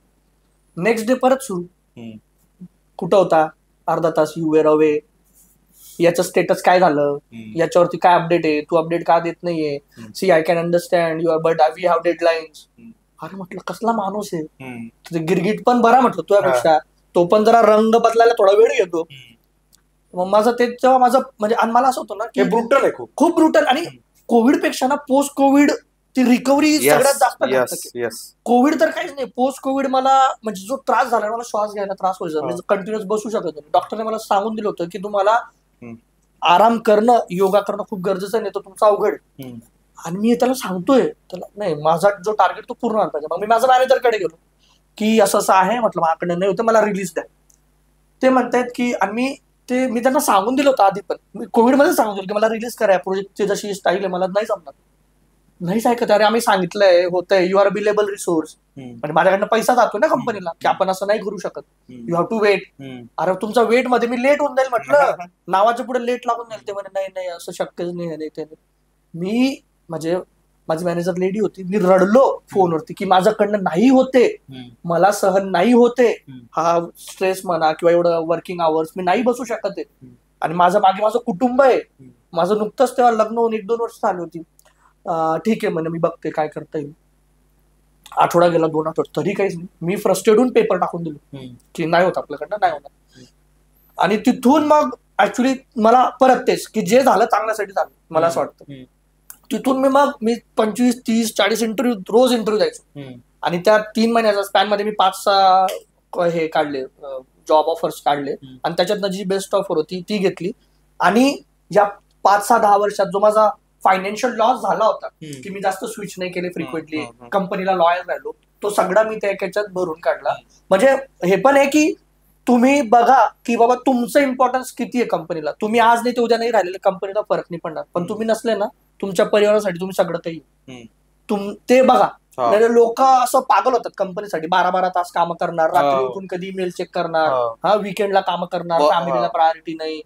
नेक्स्ट डे परत सुरू. कुठं होता, अर्धा तास यू वेर अवे, याचं स्टेटस काय झालं, याच्यावरती काय अपडेट आहे, तू अपडेट का देत नाहीये, see I can understand your but we have deadlines. अरे म्हटलं कसला माणूस आहे, गिरगिट पण बरा म्हटलं तुझ्यापेक्षा, तो पण जरा रंग बदलायला थोडा वेळ घेतो. मग माझं ते जेव्हा माझं म्हणजे आणि मला असं होतं ना की ब्रुटल आहे, खूप ब्रुटल. आणि कोविड पेक्षा ना पोस्ट कोविड ती रिकव्हरी सगळ्यात जास्त. कोविड तर काहीच नाही, पोस्ट कोविड मला म्हणजे जो त्रास झाला, मला श्वास घ्यायला त्रास व्हायचा, म्हणजे कंटिन्युअस बसू शकत नाही. डॉक्टरने मला सांगून दिलं होतं की तुम्हाला आराम करणं, योगा करणं खूप गरजेचं आहे, नाही तर तुमचं अवघड. आणि मी त्याला सांगतोय, त्याला नाही, माझा जो टार्गेट तो पूर्ण व्हायला पाहिजे. मग मी माझ्या मॅनेजरकडे गेलो की असं असं आहे, म्हटलं माझ्याकडे नाही होतं, मला रिलीज द्या. ते म्हणतायत की, आणि मी त्यांना सांगून दिलं होतं आधी, पण मी कोविडमध्ये सांगून दिलं की मला रिलीज करा, प्रोजेक्टची जशी स्टाईल आहे मला नाही जमणार. नाहीच ऐकत. अरे आम्ही सांगितलंय, होतंय, यू आर बिलेबल रिसोर्स, म्हणजे माझ्याकडनं पैसा जातो ना कंपनीला, की आपण असं नाही करू शकत, यू हॅव टू वेट. अरे तुमचा वेट मध्ये मी लेट होऊन जाईल म्हटलं, नावाच्या पुढे लेट लागून जाईल. ते म्हणे नाही असं शक्यच नाही. मी म्हणजे माझी मॅनेजर लेडी होती, मी रडलो फोनवरती की माझ्याकडनं नाही होते, मला सहन नाही होते हा स्ट्रेस म्हणा किंवा एवढं वर्किंग आवर्स, मी नाही बसू शकत आहे. आणि माझं मागे माझं कुटुंब आहे, माझं नुकतंच तेव्हा लग्न होऊन 1-2 वर्ष झाली होती. ठीक आहे म्हणे, मी बघते काय करता येईल. आठवडा गेला, 2 आठवडे, तरी काहीच नाही. मी फ्रस्ट्रेट होऊन पेपर टाकून दिलो की नाही होत आपल्याकडनं, नाही होणार. आणि तिथून मग ऍक्च्युली मला परत तेच की जे झालं चांगल्यासाठी झालं मला असं वाटतं. तिथून मी 25, 30, 40 रोज इंटरव्ह्यू द्यायचो. आणि त्या 3 महिन्याच्या स्पॅन मध्ये मी 5-6 हे काढले, जॉब ऑफर्स काढले, आणि त्याच्यातनं जी बेस्ट ऑफर होती ती घेतली. आणि या 5-6-10 वर्षात जो माझा फायनान्शियल लॉस झाला होता की मी जास्त स्विच नाही केले फ्रिक्वेंटली, कंपनीला लॉयल राहिलो, तो सगळा मी त्या याच्यात भरून काढला. म्हणजे हे पण आहे की तुम्ही बघा की बाबा तुमचं इम्पॉर्टन्स किती आहे कंपनीला. तुम्ही आज नाही ते उद्या नाही राहिलेले, कंपनीला फरक नाही पडणार, पण तुम्ही नसले ना तुमच्या परिवारासाठी तुम्ही सगळं काही ते बघा. लोक असं पागल होतात कंपनीसाठी, 12-12 तास काम करणार, रात्री उठून कधी मेल चेक करणार, हा विकेंडला काम करणार, फॅमिलीला प्रायोरिटी नाही.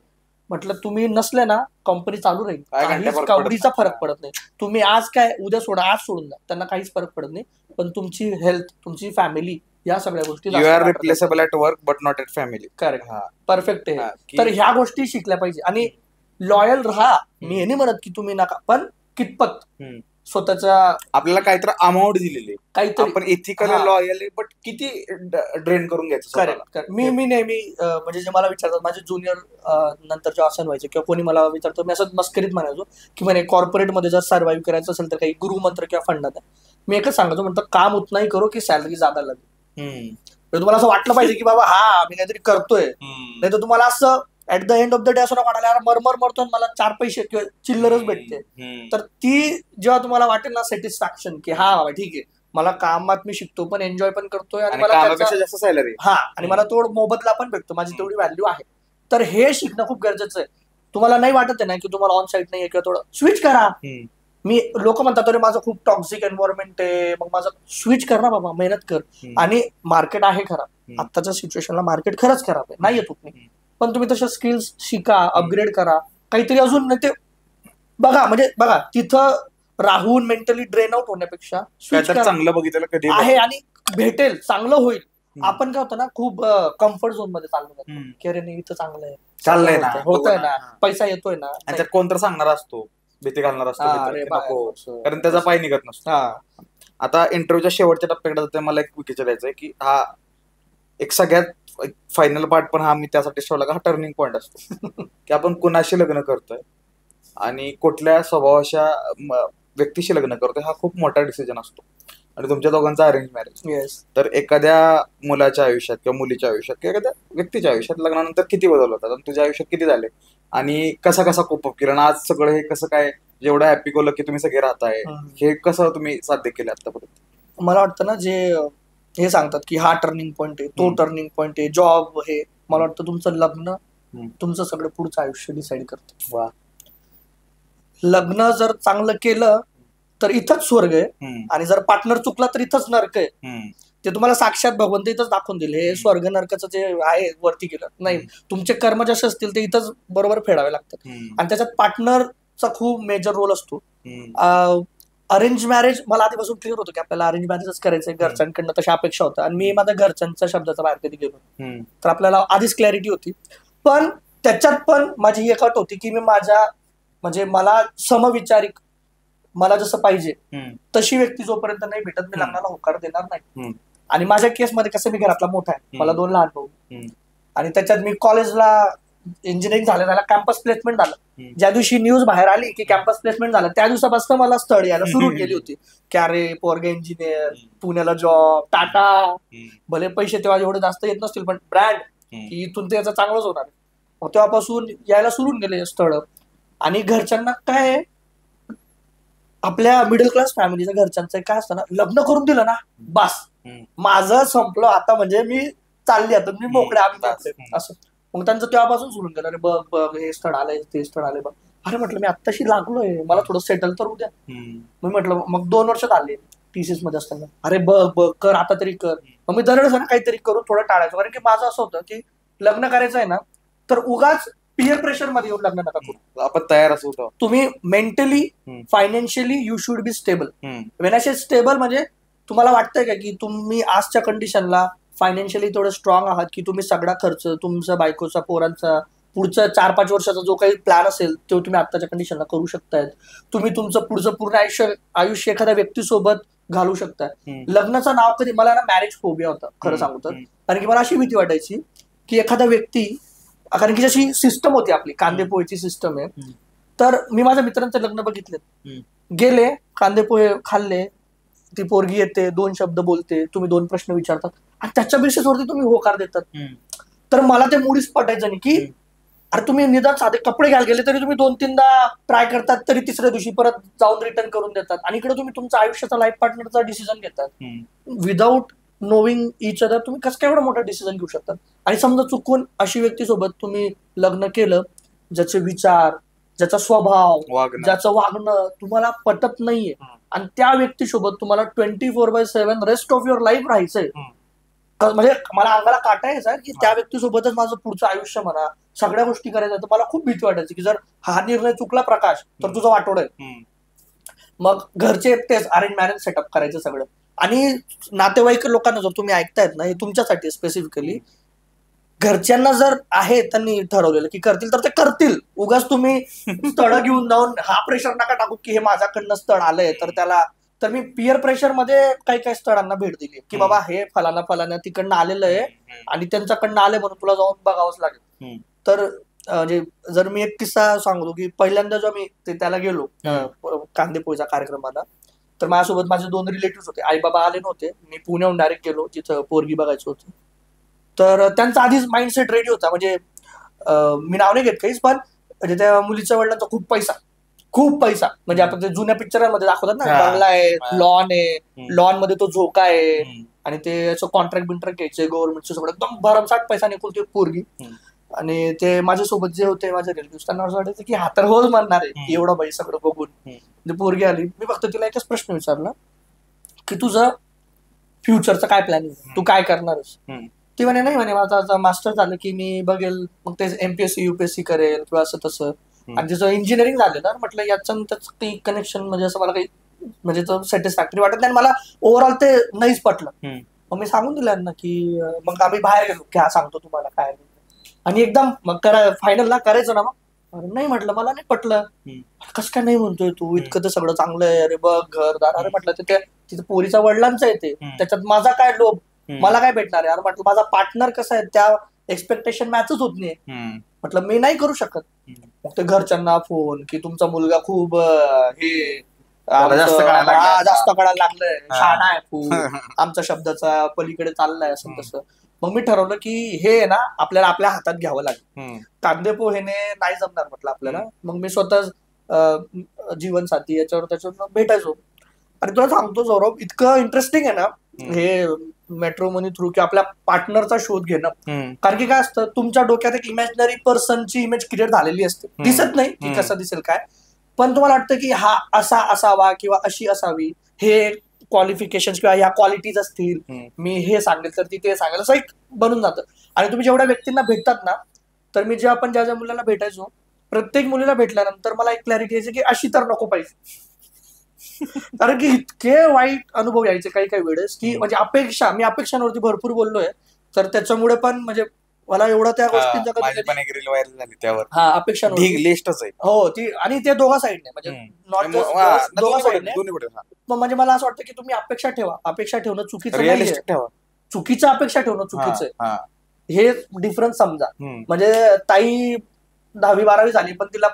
म्हटलं तुम्ही नसले ना कंपनी चालू राहील, काहीच कवडीचा फरक पडत नाही. तुम्ही आज काय उद्या सोडा, आज सोडून द्या, त्यांना काहीच फरक पडत नाही. पण तुमची हेल्थ, तुमची फॅमिली, या सगळ्या गोष्टी you are replaceable at work but not at family. Correct, perfect आहे. तर ह्या गोष्टी शिकल्या पाहिजे. आणि लॉयल राहा, मी हे नाही म्हणत की तुम्ही नका, पण कितपत स्वतःच्या आपल्याला काहीतरी अमाऊंट दिलेली, काहीतरी आपण इथिकल लॉयल आहे, बट किती ड्रेन करून घ्यायचं. करेक्ट. मी नेहमी म्हणजे जे मला विचारतात माझे ज्युनियर नंतर जे आसन व्हायचे किंवा कोणी मला विचारतो, मी असं मस्करीत म्हणायचो की म्हणे कॉर्पोरेटमध्ये जर सर्व्हाइव्ह करायचं असेल तर काही गुरुमंत्र किंवा फंडात मी एकच सांगायचो, म्हणतो काम उतना ही करो की सॅलरी ज्यादा लागेल. तुम्हाला असं वाटलं पाहिजे की बाबा हा मी काहीतरी करतोय, नाही तर तुम्हाला असं at the end of the day असं वाटायला मरमर मरतो, मला 4 पैसे किंवा चिल्लरच भेटते. तर ती जेव्हा तुम्हाला वाटेल ना सॅटिस्फॅक्शन की हा बाबा ठीक आहे, मला कामात मी शिकतो पण एन्जॉय पण करतोय, आणि मला जास्त सॅलरी, आणि मला थोडं मोबदला पण भेटतो, माझी तेवढी व्हॅल्यू आहे. तर हे शिकणं खूप गरजेचं आहे. तुम्हाला नाही वाटत आहे ना की तुम्हाला ऑन साईट नाहीये किंवा थोडं स्विच करा. मी लोक म्हणतात अरे माझं खूप टॉक्सिक एन्व्हायरमेंट आहे, मग माझं स्विच कर ना बाबा, मेहनत कर. आणि मार्केट आहे खराब, आत्ताच्या सिच्युएशनला मार्केट खरंच खराब आहे, नाही येत तुम्ही, पण तुम्ही तशा स्किल्स शिका, अपग्रेड करा, काहीतरी अजून. नाही ते बघा, म्हणजे बघा तिथं राहून मेंटली ड्रेन आउट होण्यापेक्षा चांगलं बघितलं कधी आहे आणि भेटेल, चांगलं होईल. आपण काय होतं ना खूप कम्फर्ट झोन मध्ये चाललो जातो की अरे नाही इथं चांगलं आहे, चाललंय ना, होतंय ना, पैसा येतोय ना, आणि त्यात कोणतं सांगणार असतो, भीती घालणार असतो, कारण त्याचा पाय निघत नसतो. आता इंटरव्ह्यूच्या शेवटच्या टप्प्याकडे जाते, मला एक विचार द्यायचं आहे की हा एक सगळ्यात फायनल पार्ट, पण हा मी त्यासाठी ठेवला का हा टर्निंग पॉईंट असतो की आपण कुणाशी लग्न करतोय आणि कुठल्या स्वभावाच्या व्यक्तीशी लग्न करतोय, हा खूप मोठा डिसिजन असतो. आणि तुमच्या दोघांचा अरेंज मॅरेज, तर एखाद्या मुलाच्या आयुष्यात किंवा मुलीच्या आयुष्यात किंवा एखाद्या व्यक्तीच्या आयुष्यात लग्नानंतर किती बदल होतात आणि तुझ्या आयुष्यात किती झाले, आणि कसा कोप अप केला, आणि आज सगळं हे कसं काय, जेवढं हॅपी गोल की तुम्ही सगळे राहताय, हे कसं तुम्ही साध्य केलं आतापर्यंत? मला वाटतं ना जे हे सांगतात की हा टर्निंग पॉईंट आहे, तो टर्निंग पॉईंट आहे, जॉब हे, मला वाटतं तुमचं लग्न तुमचं सगळं पुढचं आयुष्य डिसाईड करतं. वा. लग्न जर चांगलं केलं तर इथंच स्वर्ग आहे, आणि जर पार्टनर चुकला तर इथंच नरक आहे. ते तुम्हाला साक्षात भगवंत इथंच दाखवून दिले, हे स्वर्ग नरकाचं जे आहे वरती गेलं नाही, तुमचे कर्म जसे असतील ते इथंच बरोबर फेडावे लागतात. आणि त्याच्यात पार्टनर चा खूप मेजर रोल असतो. अरेंज मॅरेज मला आधीपासून क्लिअर होतं की आपल्याला अरेंज मॅरेजच करायचंय, घरच्यांकडनं तशा अपेक्षा होत्या आणि मी माझ्या घरच्यांच्या शब्दाचा बाहेर कधी गेलो, तर आपल्याला आधीच क्लॅरिटी होती. पण त्याच्यात पण माझी ही एक अट होती की मी माझ्या म्हणजे मला समविचारिक, मला जसं पाहिजे तशी व्यक्ती जोपर्यंत नाही भेटत मी लग्नाला होकार देणार नाही. आणि माझ्या केसमध्ये कसं, मी घरातला मोठा आहे, मला 2 लहान भाऊ, आणि त्याच्यात मी कॉलेजला इंजिनिअरिंग झालं, कॅम्पस प्लेसमेंट झालं. ज्या दिवशी न्यूज बाहेर आली की कॅम्पस प्लेसमेंट झालं त्या दिवसापासून मला स्थळ यायला सुरू केली होती की अरे पोरगे इंजिनियर, पुण्याला जॉब, टाटा, भले पैसे तेव्हा एवढे जास्त येत नसतील पण ब्रँड की इथून ते याचं चांगलंच होणार. मग तेव्हापासून यायला सुरू केले स्थळ. आणि घरच्यांना काय, आपल्या मिडल क्लास फॅमिलीच्या घरच्यांचं काय असतं ना, लग्न करून दिलं ना बस माझं संपलं आता, म्हणजे मी चालली आता, मी मोकळे आम्ही असं. मग त्यांचं तेव्हापासून सोडून गेलं, अरे बघ बघ हे स्थळ आलंय ते स्थळ आलंय बघ. अरे म्हटलं मी आत्ताशी लागलोय, मला थोडं सेटल तर होऊ द्या. मी म्हटलं मग 2 वर्ष झाले टीसीएस मध्ये असताना, अरे बघ बघ कर आता तरी कर. मग मी दरवेळेस ना काहीतरी करून थोडं टाळायचं, कारण की माझं असं होतं की लग्न करायचं आहे ना तर उगाच पिअर प्रेशर मध्ये येऊन लग्न नका करू. आपण तयार असू, तुम्ही mentally financially you should be stable. When I say stable म्हणजे तुम्हाला वाटतंय का की तुम्ही आजच्या कंडिशनला फायनान्शियली तेवढं स्ट्रॉंग आहात की तुम्ही सगळा खर्च तुमचा, बायकोचा, पोरांचा, पुढच्या 4-5 वर्षाचा जो काही प्लॅन असेल तो तुम्ही आत्ताच्या कंडिशनला करू शकतायत. तुम्ही तुमचं पुढचं पूर्ण आयुष्य एखाद्या व्यक्तीसोबत घालू शकताय. लग्नाचं नाव कधी, मला ना मॅरेज फोबिया होता खरं सांगू तर, कारण की मला अशी भीती वाटायची की एखादा व्यक्ती, कारण की जशी सिस्टम होती आपली कांदेपोहेची सिस्टम आहे, तर मी माझ्या मित्रांचं लग्न बघितले, गेले कांदेपोहे खाल्ले, ती पोरगी येते 2 शब्द बोलते, तुम्ही 2 प्रश्न विचारतात आणि त्याच्या बेसिसवरती तुम्ही होकार देतात. तर मला ते मुळीच पटायचं नाही की अरे तुम्ही निदान साधे कपडे घ्यायला गेले तरी तुम्ही 2-3दा ट्राय करतात, तरी तिसऱ्या दिवशी परत जाऊन रिटर्न करून देतात. आणि इकडे तुम्ही तुमच्या आयुष्याचा लाईफ पार्टनरचा डिसिजन घेतात विदाऊट नोविंग इच अदर. तुम्ही कसं काय एवढा मोठा डिसिजन घेऊ शकतात? आणि समजा चुकून अशी व्यक्तीसोबत तुम्ही लग्न केलं ज्याचे विचार, ज्याचा स्वभाव, ज्याचं वागणं तुम्हाला पटत नाहीये आणि त्या व्यक्तीसोबत तुम्हाला 24/7 रेस्ट ऑफ युअर लाईफ राहायचंय, म्हणजे मला अंगाला काटा यायचा की त्या व्यक्तीसोबतच माझं पुढचं आयुष्य म्हणा सगळ्या गोष्टी करायच्या. तर मला खूप भीती वाटायची की जर हा निर्णय चुकला प्रकाश तर तुझं वाटोळ आहे. मग घरचे एकटेच अरेंज मॅरेज सेटअप करायचं सगळं. आणि नातेवाईक लोकांना जर तुम्ही ऐकतायत ना, हे तुमच्यासाठी स्पेसिफिकली, घरच्यांना जर आहे त्यांनी ठरवलेलं की करतील तर ते करतील. उगाच तुम्ही स्थळ घेऊन जाऊन हा प्रेशर नका टाकू की हे माझ्याकडनं स्थळ आलंय तर त्याला. तर मी पिअर प्रेशर मध्ये काही काही स्थळांना भेट दिली की बाबा हे फलाना तिकडनं आलेलं आहे आणि त्यांच्याकडनं आले म्हणून तुला जाऊन बघावंच लागेल. तर म्हणजे जर मी एक किस्सा सांगतो की पहिल्यांदा जेव्हा मी त्याला गेलो कांदेपोळीचा कार्यक्रमाला, तर माझ्यासोबत माझे 2 रिलेटिव्ह होते, आई बाबा आले नव्हते. मी पुण्याहून डायरेक्ट गेलो, तिथं पोरगी बघायचं होतं. तर त्यांचा आधीच माइंडसेट रेडी होता, म्हणजे मी नाव नाही घेत काहीच, पण म्हणजे त्या मुलीच्या वडिलांचा खूप पैसा, म्हणजे आपण ते जुन्या पिक्चरांमध्ये दाखवतात ना, बंगला आहे, लॉन आहे, लॉन मध्ये तो झोका आहे आणि ते असं कॉन्ट्रॅक्ट बिंट्रॅक्ट घ्यायचे गव्हर्नमेंटचे, सगळं एकदम भरमसाठ पैसा निघून पोरगी. आणि ते माझ्यासोबत जे होते माझे रिलेटिव्ह, त्यांना असं वाटायचं की हा तर होच म्हणणार आहे एवढं बाई सगळं बघून. पोरगी आली, मी फक्त तिला एकच प्रश्न विचारला की तुझं फ्युचरचं काय प्लॅनिंग, तू काय करणारच? ती म्हणे नाही, म्हणे माझं आता मास्टर झालं की मी बघेल मग ते MPSC UPSC करेल किंवा असं तसं. आणि तिचं इंजिनिअरिंग झालं ना, म्हटलं याचं काही कनेक्शन म्हणजे असं मला काही म्हणजे सॅटिस्फॅक्टरी वाटत नाही, मला ओव्हरऑल ते नाहीच पटलं. मग मी सांगून दिलं ना की मग आम्ही बाहेर गेलो की हा सांगतो तुम्हाला काय. आणि एकदम मग फायनलला करायचं ना, मग नाही म्हटलं मला नाही पटलं. कसं काय नाही म्हणतोय तू, इतकं तर सगळं चांगलं आहे, अरे बघ घरदार, अरे म्हटलं ते तिथं पोरीच्या वडिलांचं येते, त्याच्यात माझा काय लोभ, मला काय भेटणार आहे? अरे म्हटलं माझा पार्टनर कसा आहे त्या एक्सपेक्टेशन मॅचच होत नाही, म्हटलं मी नाही करू शकत. मग ते घरच्यांना फोन की तुमचा मुलगा खूप हे जास्त कळायला लागलंय, शाळा आहे खूप, आमच्या शब्दाचा पलीकडे चाललाय, असं तसं. मग मी ठरवलं की हे ना आपल्याला आपल्या हातात घ्यावं लागेल, कांदेपोहेने नाही जमणार म्हटलं आपल्याला. मग मी स्वतः जीवनसाथी त्याच्यावर भेटायचो. आणि तुला सांगतो सौरभ, इतकं इंटरेस्टिंग आहे ना हे मॅट्रिमोनी थ्रू की आपल्या पार्टनरचा शोध घेणं. कारण की काय असतं, तुमच्या डोक्यात एक इमॅजिनरी पर्सनची इमेज क्रिएट झालेली असते, दिसत नाही की कसं दिसेल काय, पण तुम्हाला वाटतं की हा असा असावा किंवा अशी असावी, हे क्वालिफिकेशन किंवा ह्या क्वालिटीज असतील, मी हे सांगेल तर ती ते सांगेल, असं एक बनून जातं. आणि तुम्ही जेवढ्या व्यक्तींना भेटतात ना, तर मी ज्या मुलाला भेटायचो प्रत्येक मुलीला भेटल्यानंतर मला एक क्लॅरिटी यायची की अशी तर नको पाहिजे. कारण की इतके वाईट अनुभव यायचे काही काही वेळेस की म्हणजे मी अपेक्षांवरती भरपूर बोललोय, तर त्याच्यामुळे पण म्हणजे मला एवढं त्या गोष्टींचा व्हायरल झाली त्यावर. हा, अपेक्षांवरती लिस्टच आहे. हो, ती आणि ते दोघा साईडने म्हणजे नॉट जस्ट दोघा साईडने. म्हणजे मला असं वाटतं की तुम्ही अपेक्षा ठेवा, अपेक्षा ठेवणं चुकीचं नाहीये, चुकीचं अपेक्षा ठेवणं चुकीचं आहे, हे डिफरन्स समजा. म्हणजे ताई 10वी-12वी झाली पण तिला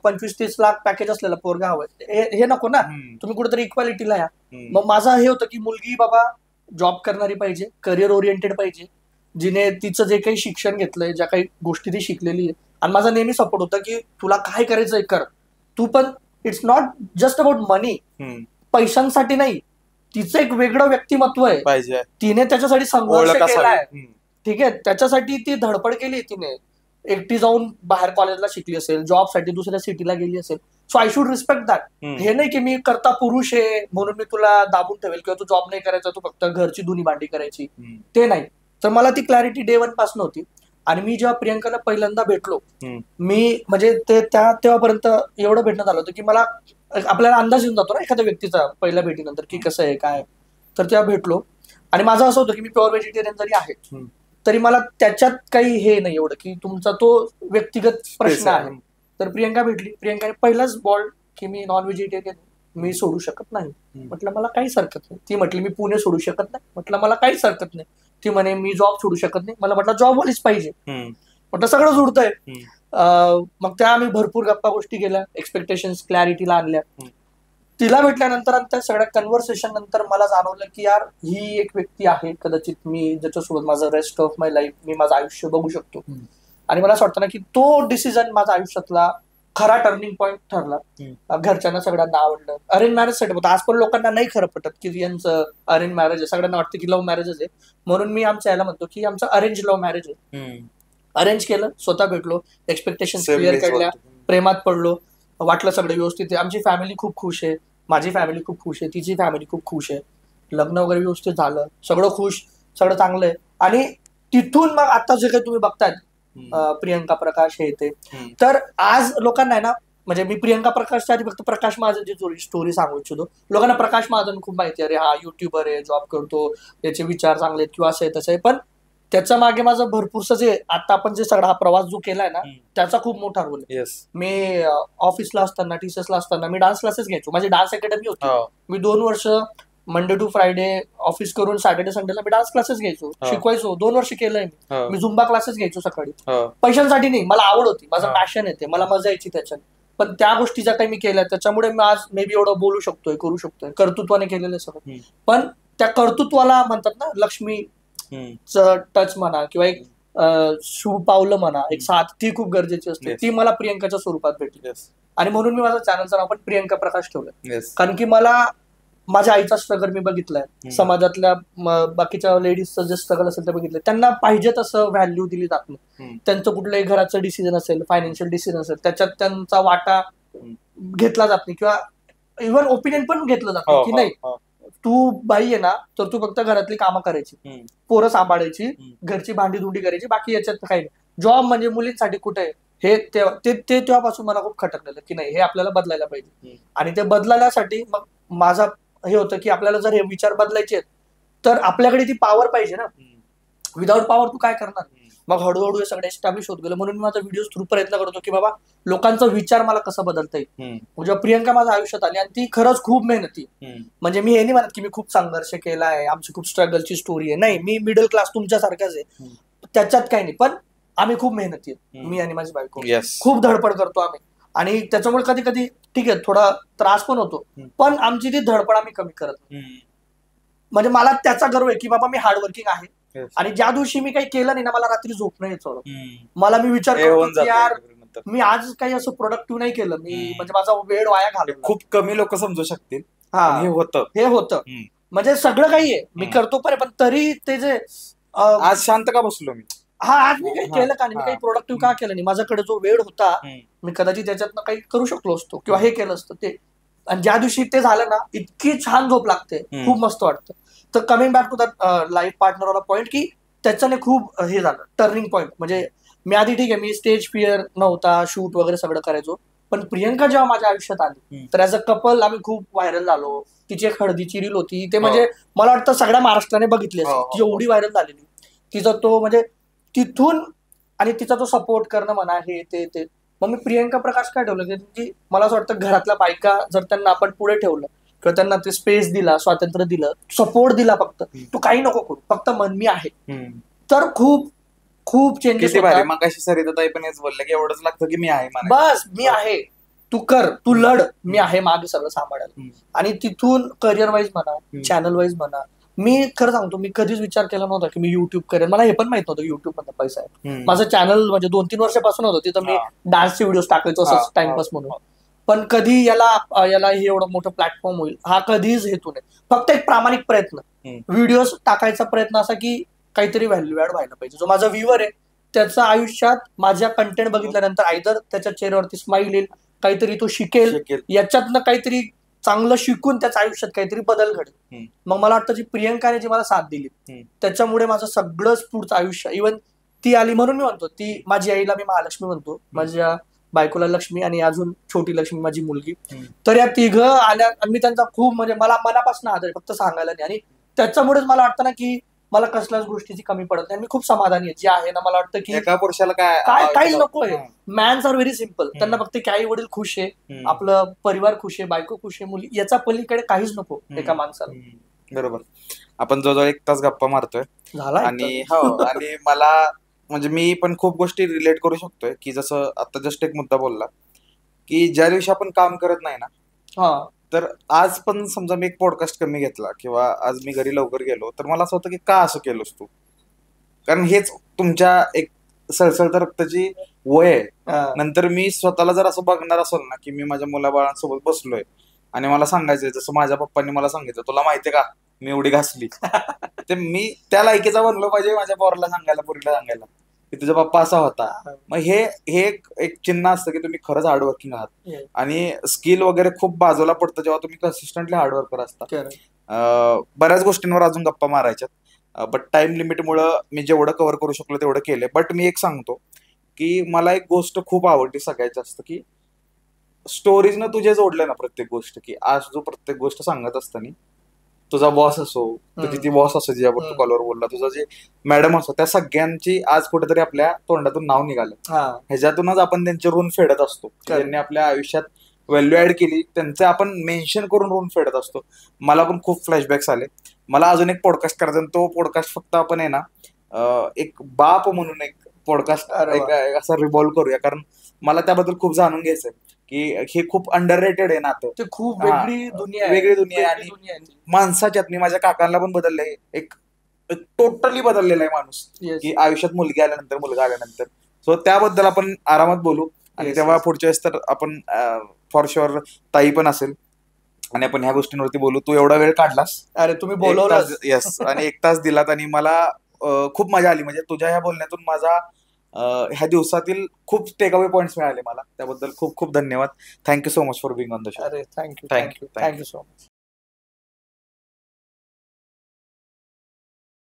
25-30 लाख पॅकेज असलेला पोरगा हवंय, हे नको ना. तुम्ही कुठेतरी इक्वालिटीला या. मग माझं हे होतं की मुलगी बाबा जॉब करणारी पाहिजे, करिअर ओरिएंटेड पाहिजे, जिने तिचं जे काही शिक्षण घेतलंय, ज्या काही गोष्टी ती शिकलेली आहे. आणि माझा नेहमी सपोर्ट होता की तुला काय करायचंय कर तू, पण इट्स नॉट जस्ट अबाउट मनी, पैशांसाठी नाही. तिचं एक वेगळं व्यक्तिमत्व आहे पाहिजे, तिने त्याच्यासाठी संघर्ष केलाय, ठीक आहे, त्याच्यासाठी ती धडपड केली तिने, एकटी जाऊन बाहेर कॉलेजला शिकली असेल, जॉबसाठी दुसऱ्या सिटीला गेली असेल. So I should respect that. हे नाही की मी करता पुरुष आहे म्हणून मी तुला दाबून ठेवेल किंवा तू जॉब नाही करायचा, तू फक्त घरची धुनी भांडी करायची, ते नाही. तर मला ती क्लॅरिटी डे 1 पासून होती. आणि मी जेव्हा प्रियंकाला पहिल्यांदा भेटलो, मी म्हणजे तेव्हापर्यंत एवढं भेटणं झालं होतं की मला आपल्याला अंदाज येऊन जातो ना एखाद्या व्यक्तीचा पहिल्या भेटीनंतर की कसं आहे काय. तर तेव्हा भेटलो आणि माझं असं होतं की मी प्युअर व्हेजिटेरियन जरी आहे तरी मला त्याच्यात काही हे नाही एवढं की तुमचा तो व्यक्तिगत प्रश्न आहे. तर प्रियंका भेटली, प्रियंकाने पहिलाच बॉल की मी नॉन व्हेजिटेरियन, मी सोडू शकत नाही. म्हटलं मला काहीच हरकत नाही. ती म्हटली मी पुणे सोडू शकत नाही. म्हटलं मला काहीच हरकत नाही. ती म्हणे मी जॉब सोडू शकत नाही. मला म्हटलं जॉबवालीच पाहिजे. म्हटलं सगळं जुळतंय. मग त्या आम्ही भरपूर गप्पा गोष्टी केल्या, एक्सपेक्टेशन्स क्लॅरिटीला आणल्या. तिला भेटल्यानंतर आणि त्या सगळ्या कन्व्हर्सेशन नंतर मला जाणवलं की यार ही एक व्यक्ती आहे कदाचित मी ज्याच्यासोबत माझं रेस्ट ऑफ माय लाईफ, मी माझं आयुष्य बघू शकतो. आणि मला असं वाटतं ना की तो डिसिजन माझ्या आयुष्यातला खरा टर्निंग पॉईंट ठरला. घरच्यांना सगळ्यांना आवडलं. अरेंज मॅरेज सेटअप होतं. आज पण लोकांना नाही खरं पटत की यांचं अरेंज मॅरेज आहे, सगळ्यांना वाटतं की लव्ह मॅरेजच आहे. म्हणून मी आमच्या याला म्हणतो की आमचं अरेंज लव्ह मॅरेज आहे. अरेंज केलं, स्वतः भेटलो, एक्सपेक्टेशन क्लिअर केल्या, प्रेमात पडलो, वाटलं सगळं व्यवस्थित आहे. आमची फॅमिली खूप खुश आहे, माझी फॅमिली खूप खुश आहे, तिची फॅमिली खूप खुश आहे. लग्न वगैरे व्यवस्थित झालं, सगळं खुश, सगळं चांगलं आहे. आणि तिथून मग आता जे काही तुम्ही बघताय प्रियंका प्रकाश हे ते, तर आज लोकांना आहे ना, म्हणजे मी प्रियंका प्रकाशच्या आधी फक्त प्रकाश महाजनची स्टोरी सांगू इच्छितो. लोकांना प्रकाश महाजन खूप माहिती आहे, अरे हा युट्यूबर आहे, जॉब करतो, त्याचे विचार चांगले आहेत किंवा असं आहे तसं आहे. पण त्याच्या मागे माझं भरपूरसं जे आता आपण जे सगळा हा प्रवास जो केलाय ना त्याचा खूप मोठा रोल आहे. मी ऑफिसला असताना, टीसीएसला असताना मी डान्स क्लासेस घ्यायचो. माझी डान्स अकॅडमी होती. मी 2 वर्ष मंडे टू फ्रायडे ऑफिस करून सॅटर्डे संडेला मी डान्स क्लासेस घ्यायचो, शिकवायचो. 2 वर्ष केलंय मी झुंबा क्लासेस घ्यायचो सकाळी. पैशांसाठी नाही, मला आवड होती, माझं पॅशन येते, मला मजा यायची त्याच्यात. पण त्या गोष्टी ज्या काही मी केल्या त्याच्यामुळे मी आज मे बी एवढं बोलू शकतोय, करू शकतोय, कर्तृत्वाने केलेलं सगळं. पण त्या कर्तृत्वाला म्हणतात ना लक्ष्मी टच म्हणा किंवा एक शुभ पावलं म्हणा, एक साथ, ती खूप गरजेची असते. ती मला प्रियंकाच्या स्वरूपात भेटली. आणि म्हणून मी माझं चॅनलचं नाव पण प्रियंका प्रकाश ठेवलंय. कारण की मला माझ्या आईचा स्ट्रगल मी बघितलाय, समाजातल्या बाकीच्या लेडीजचं जे स्ट्रगल असेल ते बघितलंय. त्यांना पाहिजे तसं व्हॅल्यू दिली जात नाही. त्यांचं कुठलंही घराचं डिसिजन असेल, फायनान्शियल डिसिजन असेल, त्याच्यात त्यांचा वाटा घेतला जात नाही किंवा इव्हन ओपिनियन पण घेतलं जात नाही की नाही तू बाई आहे ना तर तू फक्त घरातली कामं करायची, पोरं सांभाळायची, घरची भांडी धुंडी करायची, बाकी याच्यात काही नाही. जॉब म्हणजे मुलींसाठी कुठे आहे हे ते तेव्हापासून मला खूप खटकलेलं की नाही हे आपल्याला बदलायला पाहिजे. आणि ते बदलण्यासाठी मग माझा हे होतं की आपल्याला जर हे विचार बदलायचे तर आपल्याकडे ती पॉवर पाहिजे ना. विदाऊट पॉवर तू काय करणार. मग हळूहळू हे सगळं एस्टॅब्लिश होत गेलं. म्हणून मी माझा व्हिडिओ थ्रू प्रयत्न करतो की बाबा लोकांचा विचार मला कसा बदलता येईल. म्हणजे प्रियंका माझ्या आयुष्यात आली आणि ती खरंच खूप मेहनती. म्हणजे मी हे नाही म्हणत की मी खूप संघर्ष केला आहे, आमची खूप स्ट्रगलची स्टोरी आहे, नाही, मी मिडल क्लास तुमच्यासारखाच आहे, त्याच्यात काही नाही. पण आम्ही खूप मेहनती आहे, मी आणि माझी बायको खूप धडपड करतो आम्ही. आणि त्याच्यामुळे कधी कधी ठीक आहे थोडा त्रास पण होतो, पण आमची ती धडपड आम्ही कमी करत नाही. म्हणजे मला त्याचा गर्व आहे की बाबा मी हार्डवर्किंग आहे. आणि ज्या दिवशी मी काही केलं नाही ना मला रात्री झोप नाही येत. मला मी विचार करतो की यार मी आज काही असं प्रोडक्टिव्ह नाही केलं, मी म्हणजे माझा वेळ वाया घालवला. खूप कमी लोक समजू शकतील हे होतं म्हणजे सगळं काही आहे मी करतो पण तरी ते जे आज शांत का बसलो मी, आज मी काही केलं का नाही, मी काही प्रोडक्टिव्ह का केलं नाही, माझ्याकडे जो वेळ होता मी कदाचित त्याच्यातनं काही करू शकलो असतो किंवा हे केलं असतं ते. आणि ज्या दिवशी ते झालं ना इतकी छान झोप लागते, खूप मस्त वाटतं. तर coming back to that life पार्टनरवाला पॉईंट की त्याच्याने खूप हे झालं टर्निंग पॉईंट. म्हणजे मी आधी ठीक आहे, मी स्टेज फिअर नव्हता, शूट वगैरे सगळं करायचो, पण प्रियंका जेव्हा माझ्या आयुष्यात आली तर ऍज अ कपल आम्ही खूप व्हायरल झालो. तिची एक हळदीची रील होती, ते म्हणजे मला वाटतं सगळ्या महाराष्ट्राने बघितली असेल, ती एवढी व्हायरल झालेली. तिचा तो म्हणजे तिथून आणि तिचा तो सपोर्ट करणं म्हणा, हे ते मग मी प्रियंका प्रकाश काय ठेवलं की मला असं वाटतं घरातल्या बायका जर त्यांना आपण पुढे ठेवलं किंवा त्यांना ते स्पेस दिला, स्वातंत्र्य दिलं, सपोर्ट दिला, फक्त तू काही नको करू, फक्त मन मी आहे, तर खूप खूप चेंजेस होतात. मगाशी सरिताताई पण हेच बोलले की एवढंच लागतं की मी आहे, बस मी आहे, तू कर, तू लढ, मी आहे मागे सगळं सांभाळायला. आणि तिथून करिअर वाईज म्हणा, चॅनल वाईज म्हणा, मी खरं सांगतो मी कधीच विचार केला नव्हता की मी युट्यूब करेन. मला हे पण माहित नव्हतं युट्यूब मध्ये पैसा आहे. माझं चॅनल म्हणजे 2-3 वर्षापासून होतं, तिथं मी डान्सचे व्हिडिओ टाकायचो असं टाइमपास म्हणून. पण कधी याला हे एवढं मोठं प्लॅटफॉर्म होईल हा कधीच हेतू नाही. फक्त एक प्रामाणिक प्रयत्न, व्हिडिओ टाकायचा प्रयत्न असा की काहीतरी व्हॅल्यू ऍड व्हायला पाहिजे. जो माझा व्ह्युअर आहे त्याच्या आयुष्यात माझ्या कंटेंट बघितल्यानंतर आयदर त्याच्या चेहऱ्यावरती स्माईल येईल, काहीतरी तो शिकेल, याच्यातनं काहीतरी चांगलं शिकून त्याच्या आयुष्यात काहीतरी बदल घडेल. मग मला वाटतं जी प्रियंकाने जी मला साथ दिली त्याच्यामुळे माझं सगळंच पुढचं आयुष्य, इव्हन ती आली म्हणून मी म्हणतो, ती माझी आईला मी महालक्ष्मी म्हणतो, माझ्या बायकोला लक्ष्मी, आणि अजून छोटी लक्ष्मी माझी मुलगी. तर या तिघं आल्या आणि मी त्यांचा खूप म्हणजे मला मनापासून आदर, फक्त सांगायला नाही. आणि त्याच्यामुळेच मला वाटतं ना की मला कसल्याच गोष्टीची कमी पडत नाही. मी खूप समाधानी आहे जे आहे ना. मला वाटतं की एका पुरुषाला काहीच नको आहे. Mans are very simple. त्यांना फक्त की आई वडील खुश आहे, आपलं परिवार खुश आहे, बायको खुश आहे, मुली, याचा पलीकडे काहीच नको एका माणसाला. बरोबर. आपण जवळजवळ 1 तास गप्पा मारतोय आणि आणि मला म्हणजे मी पण खूप गोष्टी रिलेट करू शकतोय की जसं आता जस्ट एक मुद्दा बोलला की ज्या दिवशी आपण काम करत नाही ना, तर आज पण समजा मी एक पॉडकास्ट कमी घेतला किंवा आज मी घरी लवकर गेलो तर मला असं होतं की का असं केलंस तू, कारण हेच तुमच्या एक सळसळत्या रक्ताची वय आहे. नंतर मी स्वतःला जर असं बघणार असेल ना की मी माझ्या मुलाबाळांसोबत बसलोय आणि मला सांगायचंय, जसं माझ्या पप्पांनी मला सांगितलं, तुला माहितीये का मी एवढी घासली, ते मी त्या लायकीचा बनलो पाहिजे माझ्या पोराला सांगायला, पोरीला सांगायला की तुझा पप्पा असा होता. मग हे एक चिन्ह असतं की तुम्ही खरंच हार्डवर्किंग आहात. आणि स्किल वगैरे खूप बाजूला पडतं जेव्हा तुम्ही कन्सिस्टंटली हार्डवर्कर असता. बऱ्याच गोष्टींवर अजून गप्पा मारायच्यात, बट टाइम लिमिटमुळं मी जेवढं कव्हर करू शकलो तेवढं केलंय. बट मी एक सांगतो की मला एक गोष्ट खूप आवडली सगळ्यात जास्त, की स्टोरीजनं तुझे जोडले ना प्रत्येक गोष्ट, की आज जो प्रत्येक गोष्ट सांगत असताना तुझा बॉस असो, तुझी ती बॉस असो ज्यावर तू कॉलवर बोलला, तुझा जे मॅडम असो, त्या सगळ्यांची आज कुठेतरी आपल्या तोंडातून नाव निघालं. ह्याच्यातूनच आपण त्यांचे ऋण फेडत असतो. ज्यांनी आपल्या आयुष्यात व्हॅल्यू ऍड केली त्यांचे आपण मेन्शन करून ऋण फेडत असतो. मला पण खूप फ्लॅशबॅक्स आले. मला अजून एक पॉडकास्ट करायचा, तो पॉडकास्ट फक्त आपण आहे ना एक बाप म्हणून एक पॉडकास्ट असा रिव्हॉल्व करूया, कारण मला त्याबद्दल खूप जाणून घ्यायचंय की हे खूप अंडररेटेड आहे नातं. ते खूप वेगळी दुनिया आहे. आणि माणसाच्यात मी माझ्या काकांना पण बदललंय, एक टोटली बदललेला आहे माणूस, की आयुष्यात मुलगी आल्यानंतर, मुलगा आल्यानंतर. सो त्याबद्दल आपण आरामात बोलू. आणि तेव्हा पुढच्या वेळेस तर आपण फॉर शुअर ताई पण असेल आणि आपण ह्या गोष्टींवरती बोलू. तू एवढा वेळ काढलास, अरे तुम्ही बोलवलं, येस, आणि 1 तास दिलात आणि मला खूप मजा आली. म्हणजे तुझ्या ह्या बोलण्यातून माझा ह्या दिवसातील खूप टेकअवे पॉइंट्स मिळाले मला. त्याबद्दल खूप खूप धन्यवाद. Thank you so much for being on the show. अरे थँक्यू सो मच.